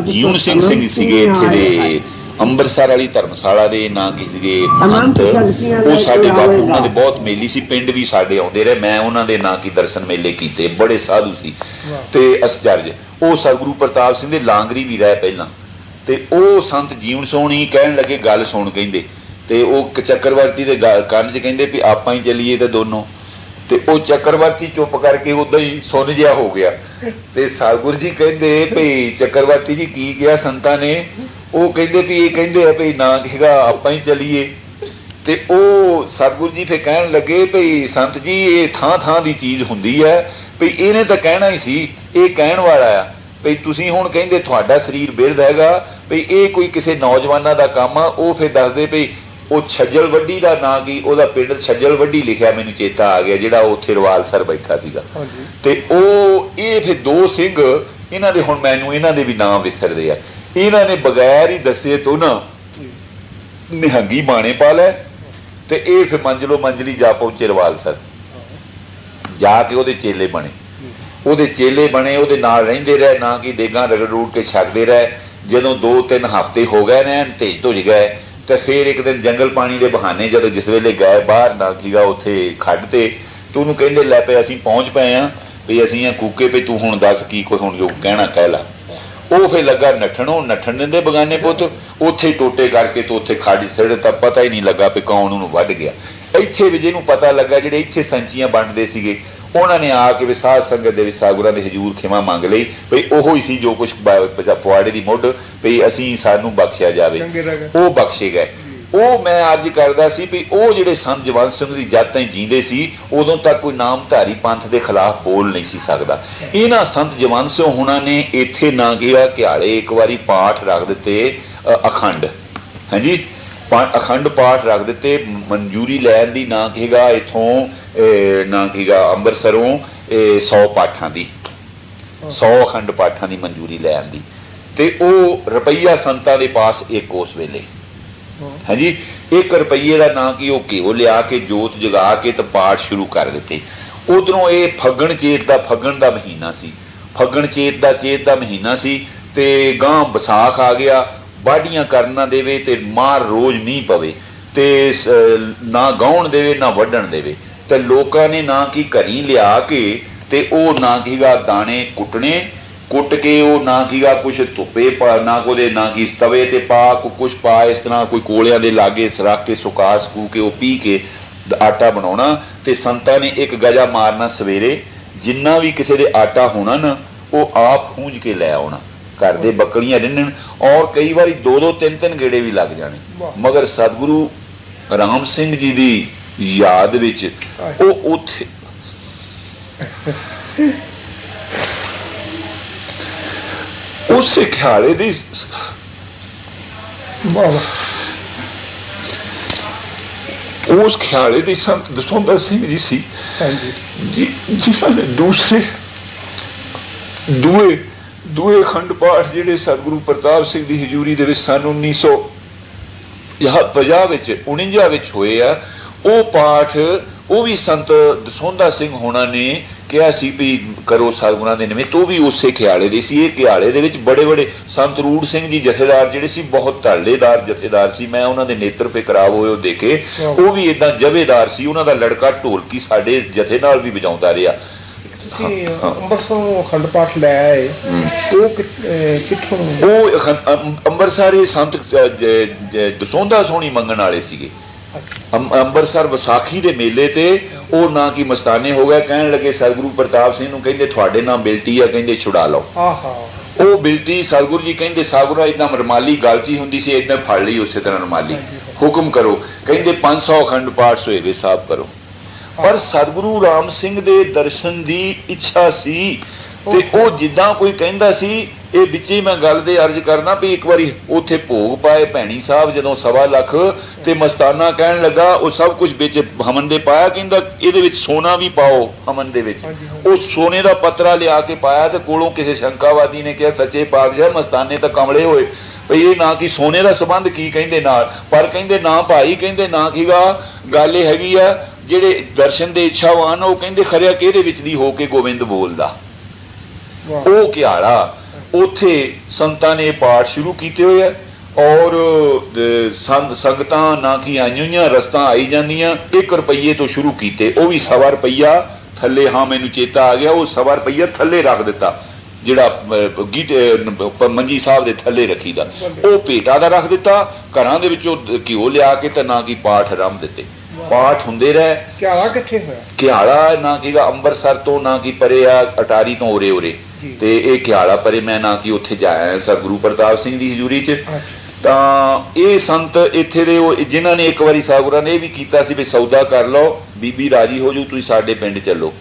ਜੀਵਨ ਸਿੰਘ ਸੀਗੇ ਇੱਥੇ ਦੇ ਅੰਮ੍ਰਿਤਸਰ ਵਾਲੀ ਧਰਮਸ਼ਾਲਾ ਦੇ ਨਾਂ ਕੀ ਸੀਗੇ ਮਹੰਤ, ਉਹ ਸਾਡੇ ਬਾਪੂ ਉਹਨਾਂ ਦੇ ਬਹੁਤ ਮੇਲੀ ਸੀ, ਪਿੰਡ ਵੀ ਸਾਡੇ ਆਉਂਦੇ ਰਹੇ। ਮੈਂ ਉਹਨਾਂ ਦੇ ਨਾਂ ਕੀ ਦਰਸ਼ਨ ਮੇਲੇ ਕੀਤੇ, ਬੜੇ ਸਾਧੂ ਸੀ ਤੇ ਅਸਚਰਜ। ਉਹ ਸਤਿਗੁਰੂ ਪ੍ਰਤਾਪ ਸਿੰਘ ਦੇ ਲਾਂਗਰੀ ਵੀ ਰਹੇ ਪਹਿਲਾਂ। ਤੇ ਉਹ ਸੰਤ ਜੀਵਨ ਸੋਹਣੀ ਕਹਿਣ ਲੱਗੇ ਗੱਲ ਸੁਣ, ਕਹਿੰਦੇ ਤੇ ਉਹ ਚੱਕਰਵਰਤੀ ਦੇ ਕੰਨ 'ਚ ਕਹਿੰਦੇ ਵੀ ਆਪਾਂ ਹੀ ਚੱਲੀਏ ਤੇ ਦੋਨੋਂ। ਤੇ ਉਹ ਚੱਕਰਵਰਤੀ ਚੁੱਪ ਕਰਕੇ ਉਦਾਂ ਹੀ ਸੁੰਨ ਜਿਹਾ ਹੋ ਗਿਆ। ਤੇ ਸਤਿਗੁਰੂ ਜੀ ਕਹਿੰਦੇ ਭਈ ਚੱਕਰਵਰਤੀ ਜੀ ਕੀ ਕਿਹਾ ਸੰਤਾਂ ਨੇ? ਉਹ ਕਹਿੰਦੇ ਵੀ ਇਹ ਕਹਿੰਦੇ ਆ ਭਈ ਨਾ ਕਹੇਗਾ ਆਪਾਂ ਹੀ ਚੱਲੀਏ। ਤੇ ਉਹ ਸਤਿਗੁਰੂ ਜੀ ਫਿਰ ਕਹਿਣ ਲੱਗੇ ਭਈ ਸੰਤ ਜੀ ਇਹ ਥਾਂ ਥਾਂ ਦੀ ਚੀਜ਼ ਹੁੰਦੀ ਹੈ, ਭਈ ਇਹਨੇ ਤਾਂ ਕਹਿਣਾ ਹੀ ਸੀ, ਇਹ ਕਹਿਣ ਵਾਲਾ ਆ ਭਈ ਤੁਸੀਂ ਹੁਣ ਕਹਿੰਦੇ ਤੁਹਾਡਾ ਸਰੀਰ ਬਿਰਧ ਹੈਗਾ, ਭਈ ਇਹ ਕੋਈ ਕਿਸੇ ਨੌਜਵਾਨਾਂ ਦਾ ਕੰਮ ਆ। ਉਹ ਫਿਰ ਦੱਸਦੇ ਭਈ ਉਹ ਛੱਜਲ ਵੱਡੀ ਦਾ ਨਾਂ ਕੀ, ਉਹਦਾ ਪਿੰਡ ਛੱਜਲ ਵੱਡੀ ਲਿਖਿਆ, ਮੈਨੂੰ ਚੇਤਾ ਆ ਗਿਆ, ਜਿਹੜਾ ਉੱਥੇ ਰਵਾਲਸਰ ਬੈਠਾ ਸੀਗਾ। ਤੇ ਉਹ ਇਹ ਫਿਰ ਦੋ ਸਿੰਘ ਇਹਨਾਂ ਦੇ, ਹੁਣ ਮੈਨੂੰ ਇਹਨਾਂ ਦੇ ਵੀ ਨਾਂ ਵਿਸਰਦੇ ਆ, ਇਹਨਾਂ ਨੇ ਬਗੈਰ ਹੀ ਦੱਸੇ ਤੋਂ ਨਾ ਨਿਹੰਗੀ ਬਾਣੇ ਪਾ ਲੈ। ਤੇ ਇਹ ਫਿਰ ਮੰਜ਼ਲੋ ਮੰਜ਼ਲੀ ਜਾ ਪਹੁੰਚੇ ਰਵਾਲਸਰ, ਜਾ ਕੇ ਉਹਦੇ ਚੇਲੇ ਬਣੇ। ਉਹਦੇ ਨਾਲ ਰਹਿੰਦੇ ਰਹੇ, ਨਾ ਕਿ ਦੇਗਾਂ ਰਗੜ ਰੂੜ ਕੇ ਛਕਦੇ ਰਹੇ। ਜਦੋਂ 2-3 ਹਫ਼ਤੇ ਹੋ ਗਏ ਨੇ ਤੇਜ ਧੁਜ ਗਏ, ਤੇ ਫਿਰ ਇੱਕ ਦਿਨ ਜੰਗਲ ਪਾਣੀ ਦੇ ਬਹਾਨੇ ਜਦੋਂ ਜਿਸ ਵੇਲੇ ਗਏ ਬਾਹਰ ਨਾ ਸੀਗਾ ਉੱਥੇ ਖੱਡ ਤੇ ਉਹਨੂੰ ਕਹਿੰਦੇ ਲੈ ਪਏ ਅਸੀਂ ਪਹੁੰਚ ਪਏ ਆ ਵੀ ਅਸੀਂ ਆ ਕੂਕੇ ਵੀ ਤੂੰ ਹੁਣ ਦੱਸ ਕੀ ਕੋਈ ਹੁਣ ਜੋ ਕਹਿਣਾ ਕਹਿ ਲਾ। ਉਹ ਫਿਰ ਲੱਗਾ ਨੱਠਣ ਦਿੰਦੇ ਬਗਾਨੇ ਪੁੱਤ, ਉੱਥੇ ਟੋਟੇ ਕਰਕੇ ਤੇ ਉੱਥੇ ਖੱਡ ਸਿੱਟ ਤਾਂ ਪਤਾ ਹੀ ਨਹੀਂ ਲੱਗਾ ਵੀ ਕੌਣ ਉਹਨੂੰ ਵੱਢ ਗਿਆ। ਇੱਥੇ ਵੀ ਜਿਹਨੂੰ ਪਤਾ ਲੱਗਾ, ਜਿਹੜੇ ਇੱਥੇ ਸੰਚੀਆਂ ਵੰਡਦੇ ਸੀਗੇ, ਉਹਨਾਂ ਨੇ ਆ ਕੇ ਵੀ ਸਾਧ ਸੰਗਤ ਦੇ ਵਿੱਚ ਸਾਗੁਰਾਂ ਦੇ ਹਜ਼ੂਰ ਖਿਮਾ ਮੰਗ ਲਈ ਭਈ ਉਹੋ ਹੀ ਸੀ ਜੋ ਕੁਛ ਪੁਆੜੇ ਦੀ ਮੁੱਢ ਭਈ ਅਸੀਂ ਸਾਨੂੰ ਬਖਸ਼ਿਆ ਜਾਵੇ। ਉਹ ਬਖਸ਼ੇ ਗਏ। ਉਹ ਮੈਂ ਅਰਜ਼ ਕਰਦਾ ਸੀ ਵੀ ਉਹ ਜਿਹੜੇ ਸੰਤ ਜਵੰਦ ਸਿੰਘ ਦੀ ਜਦ ਤਾਈਂ ਜੀਂਦੇ ਸੀ ਉਦੋਂ ਤੱਕ ਕੋਈ ਨਾਮਧਾਰੀ ਪੰਥ ਦੇ ਖਿਲਾਫ ਬੋਲ ਨਹੀਂ ਸੀ ਸਕਦਾ। ਇਹਨਾਂ ਸੰਤ ਜਵੰਦ ਸਿੰਘ ਹੁਣਾਂ ਨੇ ਇੱਥੇ ਨਾ ਗਿਆ ਘਿਆਲੇ ਇੱਕ ਵਾਰੀ ਪਾਠ ਰੱਖ ਦਿੱਤੇ, ਅਖੰਡ, ਹਾਂਜੀ ਅਖੰਡ ਪਾਠ ਰੱਖ ਦਿੱਤੇ, ਮਨਜ਼ੂਰੀ ਲੈਣ ਦੀ ਨਾ ਕਹੇਗਾ ਇੱਥੋਂ ਨਾ ਕਹੇਗਾ ਅੰਮ੍ਰਿਤਸਰੋਂ 100 ਪਾਠਾਂ ਦੀ, 100 ਅਖੰਡ ਪਾਠਾਂ ਦੀ ਮਨਜ਼ੂਰੀ ਲੈਣ ਦੀ। ਤੇ ਉਹ ਰੁਪਈਆ ਸੰਤਾਂ ਦੇ ਪਾਸ ਇੱਕ ਉਸ ਵੇਲੇ, ਹਾਂਜੀ 1 ਰੁਪਈਏ ਦਾ ਨਾਂ ਕੀ ਉਹ ਘਿਓ ਲਿਆ ਕੇ ਜੋਤ ਜਗਾ ਕੇ ਤੇ ਪਾਠ ਸ਼ੁਰੂ ਕਰ ਦਿੱਤੇ। ਉਧਰੋਂ ਇਹ ਫੱਗਣ ਦਾ ਮਹੀਨਾ ਸੀ, ਫੱਗਣ ਚੇਤ ਦਾ ਮਹੀਨਾ ਸੀ। ਤੇ ਗਾਂ ਵਿਸਾਖ ਆ ਗਿਆ, ਵਾਢੀਆਂ ਕਰਨ ਨਾ ਦੇਵੇ ਤੇ ਮਾਰ ਰੋਜ਼ ਮੀਂਹ ਪਵੇ ਤੇ ਨਾ ਗਾਉਣ ਦੇਵੇ ਨਾ ਵੱਢਣ ਦੇਵੇ। ਤੇ ਲੋਕਾਂ ਨੇ ਨਾ ਕੀ ਘਰੀ ਲਿਆ ਕੇ ਤੇ ਉਹ ਨਾ ਕੀਗਾ ਦਾਣੇ ਕੁੱਟ ਕੇ ਉਹ ਨਾ ਕੀਗਾ ਕੁਛ ਧੁੱਪੇ ਪਾ, ਨਾ ਉਹਦੇ ਨਾ ਕੀ ਤਵੇ ਤੇ ਪਾ, ਕੁਛ ਪਾ ਇਸ ਤਰ੍ਹਾਂ ਕੋਈ ਕੋਲਿਆਂ ਦੇ ਲਾਗੇ ਰੱਖ ਕੇ ਸੁਕਾ ਸਕੂ ਕੇ ਉਹ ਪੀ ਕੇ ਆਟਾ ਬਣਾਉਣਾ। ਤੇ ਸੰਤਾਂ ਨੇ 1 ਗਜਾ ਮਾਰਨਾ ਸਵੇਰੇ, ਜਿੰਨਾ ਵੀ ਕਿਸੇ ਦੇ ਆਟਾ ਹੋਣਾ ਨਾ ਉਹ ਆਪ ਖੂੰਜ ਕੇ ਲੈ ਆਉਣਾ, ਘਰ ਦੇ ਬੱਕਲੀਆਂ ਰਿੰਨਣ। ਔਰ ਕਈ ਵਾਰੀ 2-2, 3-3 ਗੇੜੇ ਵੀ ਲੱਗ ਜਾਣੇ। ਮਗਰ ਸਤਿਗੁਰੂ ਰਾਮ ਸਿੰਘ ਜੀ ਦੀ ਯਾਦ ਵਿੱਚ ਉਹ ਉੱਥੇ ਉਸੇ ਖਿਆਲੇ ਦੀ ਉਸ ਖਿਆਲੇ ਦੀ ਸੰਤ ਦਸੌਂਦਾ ਸਿੰਘ ਜੀ ਸੀ ਜਿਨ੍ਹਾਂ ਨੇ ਦੂਸਰੇ ਦੂਏ ਅਖੰਡ ਪਾਠ ਜਿਹੜੇ ਸਤਿਗੁਰੂ ਪ੍ਰਤਾਪ ਸਿੰਘ ਦੀ ਹਜ਼ੂਰੀ ਦੇ ਵਿੱਚ ਸਨ 1950 ਵਿੱਚ 49 ਵਿੱਚ ਹੋਏ ਆ, ਉਹ ਪਾਠ ਉਹ ਵੀ ਸੰਤ ਦਸੌਂਧਾ ਸਿੰਘ ਹੋਣਾ ਨੇ ਕਿਹਾ ਸੀ ਵੀ ਕਰੋ ਸਤਿਗੁਰਾਂ ਦੇ ਨਿਮਿਤ। ਉਹ ਵੀ ਉਸੇ ਖਿਆਲੇ ਦੇ ਸੀ। ਇਹ ਖਿਆਲੇ ਦੇ ਵਿੱਚ ਬੜੇ ਬੜੇ ਸੰਤ ਰੂੜ ਸਿੰਘ ਜੀ ਜਥੇਦਾਰ ਜਿਹੜੇ ਸੀ, ਬਹੁਤ ਧੜਲੇਦਾਰ ਜਥੇਦਾਰ ਸੀ। ਮੈਂ ਉਹਨਾਂ ਦੇ ਨੇਤਰ ਪੇ ਖਰਾਬ ਹੋਏ ਉਹ ਦੇਖੇ। ਉਹ ਵੀ ਏਦਾਂ ਜਬੇਦਾਰ ਸੀ। ਉਹਨਾਂ ਦਾ ਲੜਕਾ ਢੋਲਕੀ ਸਾਡੇ ਜਥੇ ਨਾਲ ਵੀ ਵਜਾਉਂਦਾ ਰਿਹਾ। ਅੰਮ੍ਰਿਤਸਰੋਂ ਅਖੰਡ ਪਾਠ ਲੈ ਆਏ, ਉਹ ਕਿੱਥੋਂ? ਉਹ ਅੰਮ੍ਰਿਤਸਰ ਸੰਤ ਦਸੌਂਧਾ ਸੋਹਣੀ ਮੰਗਣ ਵਾਲੇ ਸੀਗੇ। ਅੰਮ੍ਰਿਤਸਰ ਵਿਸਾਖੀ ਦੇ ਮੇਲੇ ਤੇ ਉਹ ਨਾ ਕੀ ਮਸਤਾਨੇ ਹੋ ਗਿਆ, ਕਹਿਣ ਲੱਗੇ ਸਤਿਗੁਰੂ ਪ੍ਰਤਾਪ ਸਿੰਘ ਨੂੰ, ਕਹਿੰਦੇ ਤੁਹਾਡੇ ਨਾਲ ਬਿਲਟੀ ਆ, ਕਹਿੰਦੇ ਛੁਡਾ ਲਓ। ਉਹ ਬਿਲਟੀ ਸਤਿਗੁਰੂ ਜੀ ਕਹਿੰਦੇ ਸਾਗੁਰਾ ਏਦਾਂ ਰੁਮਾਲੀ ਗਲਚੀ ਹੁੰਦੀ ਸੀ, ਏਦਾਂ ਫੜ ਲਈ ਉਸੇ ਤਰ੍ਹਾਂ ਰੁਮਾਲੀ। ਹੁਕਮ ਕਰੋ, ਕਹਿੰਦੇ 500 ਅਖੰਡ ਪਾਠ ਸੋਏਵੇ ਸਾਹਿਬ ਕਰੋ। ਪਰ ਸਤਿਗੁਰੂ ਰਾਮ ਸਿੰਘ ਦੇ ਦਰਸ਼ਨ ਦੀ ਇੱਛਾ ਸੀ ਤੇ ਉਹ ਜਿੱਦਾਂ ਕੋਈ ਕਹਿੰਦਾ ਸੀ। ਇਹ ਵਿੱਚੇ ਮੈਂ ਗੱਲ ਦੇ ਅਰਜ਼ ਕਰਨਾ ਵੀ ਇੱਕ ਵਾਰੀ ਉੱਥੇ ਭੋਗ ਪਾਏ ਭੈਣੀ ਸਾਹਿਬ ਜਦੋਂ 1.25 ਲੱਖ ਤੇ ਮਸਤਾਨਾ ਕਹਿਣ ਲੱਗਾ ਉਹ ਸਭ ਕੁਝ ਵਿੱਚ ਹਮਨ ਦੇ ਪਾਇਆ, ਕਹਿੰਦਾ ਇਹਦੇ ਵਿੱਚ ਸੋਨਾ ਵੀ ਪਾਓ ਹਮਨ ਦੇ ਵਿੱਚ। ਉਹ ਸੋਨੇ ਦਾ ਪੱਤਰਾ ਲਿਆ ਕੇ ਪਾਇਆ ਤੇ ਕੋਲੋਂ ਕਿਸੇ ਸ਼ੰਕਾਵਾਦੀ ਨੇ ਕਿਹਾ ਸੱਚੇ ਪਾਤਸ਼ਾਹ ਮਸਤਾਨੇ ਤਾਂ ਕਮਲੇ ਹੋਏ ਭਈ ਇਹ ਨਾ ਕੀ ਸੋਨੇ ਦਾ ਸੰਬੰਧ ਕੀ ਕਹਿੰਦੇ ਨਾਲ। ਪਰ ਕਹਿੰਦੇ ਨਾ ਭਾਈ, ਕਹਿੰਦੇ ਨਾ ਕੀਗਾ ਗੱਲ ਇਹ ਹੈਗੀ ਆ ਜਿਹੜੇ ਦਰਸ਼ਨ ਦੇ ਇੱਛਾਵਾਨ ਉਹ ਕਹਿੰਦੇ ਖਰਿਆ ਕਿਹਦੇ ਵਿੱਚ ਦੀ ਹੋ ਕੇ ਗੋਬਿੰਦ ਬੋਲਦਾ। ਉਹ ਘਿਆਲਾ ਉੱਥੇ ਸੰਤਾਂ ਨੇ ਪਾਠ ਸ਼ੁਰੂ ਕੀਤੇ ਹੋਏ ਆ ਔਰ ਸੰਗਤਾਂ ਨਾ ਕੀ ਆਈਆਂ ਰਸਤਾਂ ਆਈ ਜਾਂਦੀਆਂ। 1 ਰੁਪਈਏ ਤੋਂ ਸ਼ੁਰੂ ਕੀਤੇ, ਉਹ ਵੀ 1.25 ਰੁਪਈਆ ਥੱਲੇ। ਹਾਂ ਮੈਨੂੰ ਚੇਤਾ ਆ ਗਿਆ, ਉਹ 1.25 ਰੁਪਈਆ ਥੱਲੇ ਰੱਖ ਦਿੱਤਾ, ਜਿਹੜਾ ਮੰਜੀ ਸਾਹਿਬ ਦੇ ਥੱਲੇ ਰੱਖੀਦਾ। ਉਹ ਭੇਟਾ ਦਾ ਰੱਖ ਦਿੱਤਾ। ਘਰਾਂ ਦੇ ਵਿੱਚੋਂ ਘਿਓ ਲਿਆ ਕੇ ਤੇ ਨਾ ਕੀ ਪਾਠ ਆਰੰਭ ਦਿੱਤੇ। ਪਾਠ ਹੁੰਦੇ ਰਹੇ। ਘਿਆਲਾ ਕਿੱਥੇ ਹੋਇਆ? ਘਿਆਲਾ ਨਾ ਕੀਗਾ ਅੰਮ੍ਰਿਤਸਰ ਤੋਂ ਨਾ ਕੀ ਪਰੇ ਆ ਅਟਾਰੀ ਤੋਂ ਉਰੇ ਤੇ ਇਹ ਘਿਆਲਾ ਪਰੇ ਮੈਂ ਨਾ ਕੀ ਉੱਥੇ ਜਾਇਆ ਸਤਿਗੁਰੂ ਪ੍ਰਤਾਪ ਸਿੰਘ ਦੀ ਹਜ਼ੂਰੀ 'ਚ। ਤਾਂ ਇਹ ਸੰਤ ਇੱਥੇ ਦੇ ਉਹ ਜਿਨ੍ਹਾਂ ਨੇ ਇੱਕ ਵਾਰੀ ਸਤਿਗੁਰਾਂ ਨੇ ਇਹ ਵੀ ਕੀਤਾ ਸੀ ਵੀ ਸੌਦਾ ਕਰ ਲਓ, ਬੀਬੀ ਰਾਜੀ ਹੋ ਜੂ, ਤੁਸੀਂ ਸਾਡੇ ਪਿੰਡ ਚੱਲੋ।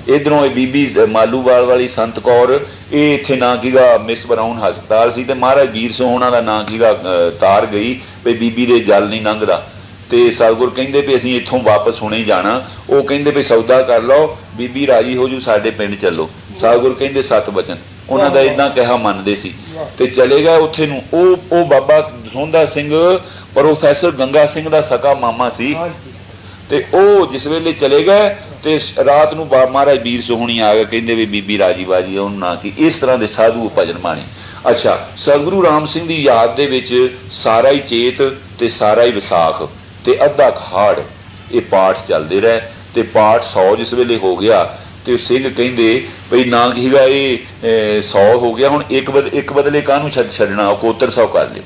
ਇਧਰੋਂ ਇਹ ਬੀਬੀ ਮਾਲੂਵਾਲ ਵਾਲੀ ਸੰਤ ਕੌਰ, ਇਹ ਇੱਥੇ ਨਾ ਕੀਗਾ ਮਿਸ ਬਰਾਊਨ ਹਸਪਤਾਲ ਸੀ ਤੇ ਮਹਾਰਾਜ ਵੀਰ ਸਿੰਘ ਉਹਨਾਂ ਦਾ ਨਾਂ ਕੀਗਾ ਤਾਰ ਗਈ ਵੀ ਬੀਬੀ ਦੇ ਜਲ ਨਹੀਂ ਲੰਘਦਾ। ਤੇ ਸਤਿਗੁਰ ਕਹਿੰਦੇ ਵੀ ਅਸੀਂ ਇੱਥੋਂ ਵਾਪਸ ਹੁਣੇ ਜਾਣਾ। ਉਹ ਕਹਿੰਦੇ ਵੀ ਸੌਦਾ ਕਰ ਲਓ, ਬੀਬੀ ਰਾਜੀ ਹੋ ਜੂ, ਸਾਡੇ ਪਿੰਡ ਚੱਲੋ। ਸਤਿਗੁਰ ਕਹਿੰਦੇ 7 ਵਚਨ ਉਹਨਾਂ ਦਾ ਏਦਾਂ ਕਿਹਾ ਮੰਨਦੇ ਸੀ ਤੇ ਚਲੇ ਗਏ ਉੱਥੇ ਨੂੰ। ਉਹ ਬਾਬਾ ਦਸੌਂਧਾ ਸਿੰਘ ਪ੍ਰੋਫੈਸਰ ਗੰਗਾ ਸਿੰਘ ਦਾ ਸਕਾ ਮਾਮਾ ਸੀ ਤੇ ਉਹ ਜਿਸ ਵੇਲੇ ਚਲੇ ਗਏ ਤੇ ਰਾਤ ਨੂੰ ਮਹਾਰਾਜ ਵੀਰ ਸੋਹਣੀ ਆ ਗਏ, ਕਹਿੰਦੇ ਵੀ ਬੀਬੀ ਰਾਜੀ ਬਾਜੀ ਉਹਨੂੰ ਨਾ ਕੀ ਇਸ ਤਰ੍ਹਾਂ ਦੇ ਸਾਧੂ ਭਜਨ ਬਾਣੀ। ਅੱਛਾ, ਸਤਿਗੁਰੂ ਰਾਮ ਸਿੰਘ ਦੀ ਯਾਦ ਦੇ ਵਿੱਚ ਸਾਰਾ ਹੀ ਚੇਤ ਤੇ ਸਾਰਾ ਹੀ ਵਿਸਾਖ ਤੇ ਅੱਧਾ ਖਾੜ ਇਹ ਪਾਠ ਚੱਲਦੇ ਰਹੇ ਤੇ ਪਾਠ 100 ਜਿਸ ਵੇਲੇ ਹੋ ਗਿਆ ਤੇ ਸਿੰਘ ਕਹਿੰਦੇ ਭਈ ਨਾ ਕੀਗਾ ਇਹ 100 ਹੋ ਗਿਆ, ਹੁਣ ਇੱਕ ਬਦਲੇ ਕਾਹਨੂੰ ਛੱਡਣਾ, ਉਹ ਕੋਤਰ 100 ਕਰ ਲਿਓ।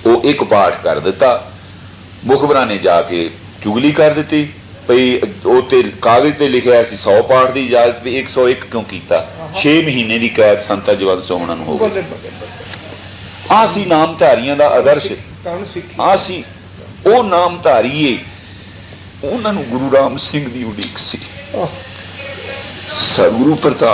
ਉਹ ਇੱਕ ਪਾਠ ਕਰ ਦਿੱਤਾ। ਮੁਖਬਰਾਂ ਨੇ ਜਾ ਕੇ ਚੁਗਲੀ ਕਰ ਦਿੱਤੀ ਭਈ ਉਹ ਤੇ ਕਾਗਜ਼ ਤੇ ਲਿਖਿਆ ਸੀ 100 ਪਾਠ ਦੀ ਇਜਾਜ਼ਤ, ਵੀ 101 ਕਿਉਂ ਕੀਤਾ। 6 ਮਹੀਨੇ ਦੀ ਕੈਦ ਸੰਤਾ ਜਵੰਤ ਸੋਹਣਾ ਨੂੰ ਹੋ ਗਈ। ਆਹ ਸੀ ਨਾਮਧਾਰੀਆਂ ਦਾ ਆਦਰਸ਼। ਆਹ ਸੀ ਉਹ ਨਾਮਧਾਰੀਏ, ਉਹਨਾਂ ਨੂੰ ਗੁਰੂ ਰਾਮ ਸਿੰਘ ਦੀ ਉਡੀਕ ਸੀ। ਸਤਿਗੁਰੂ ਪ੍ਰਤਾਪ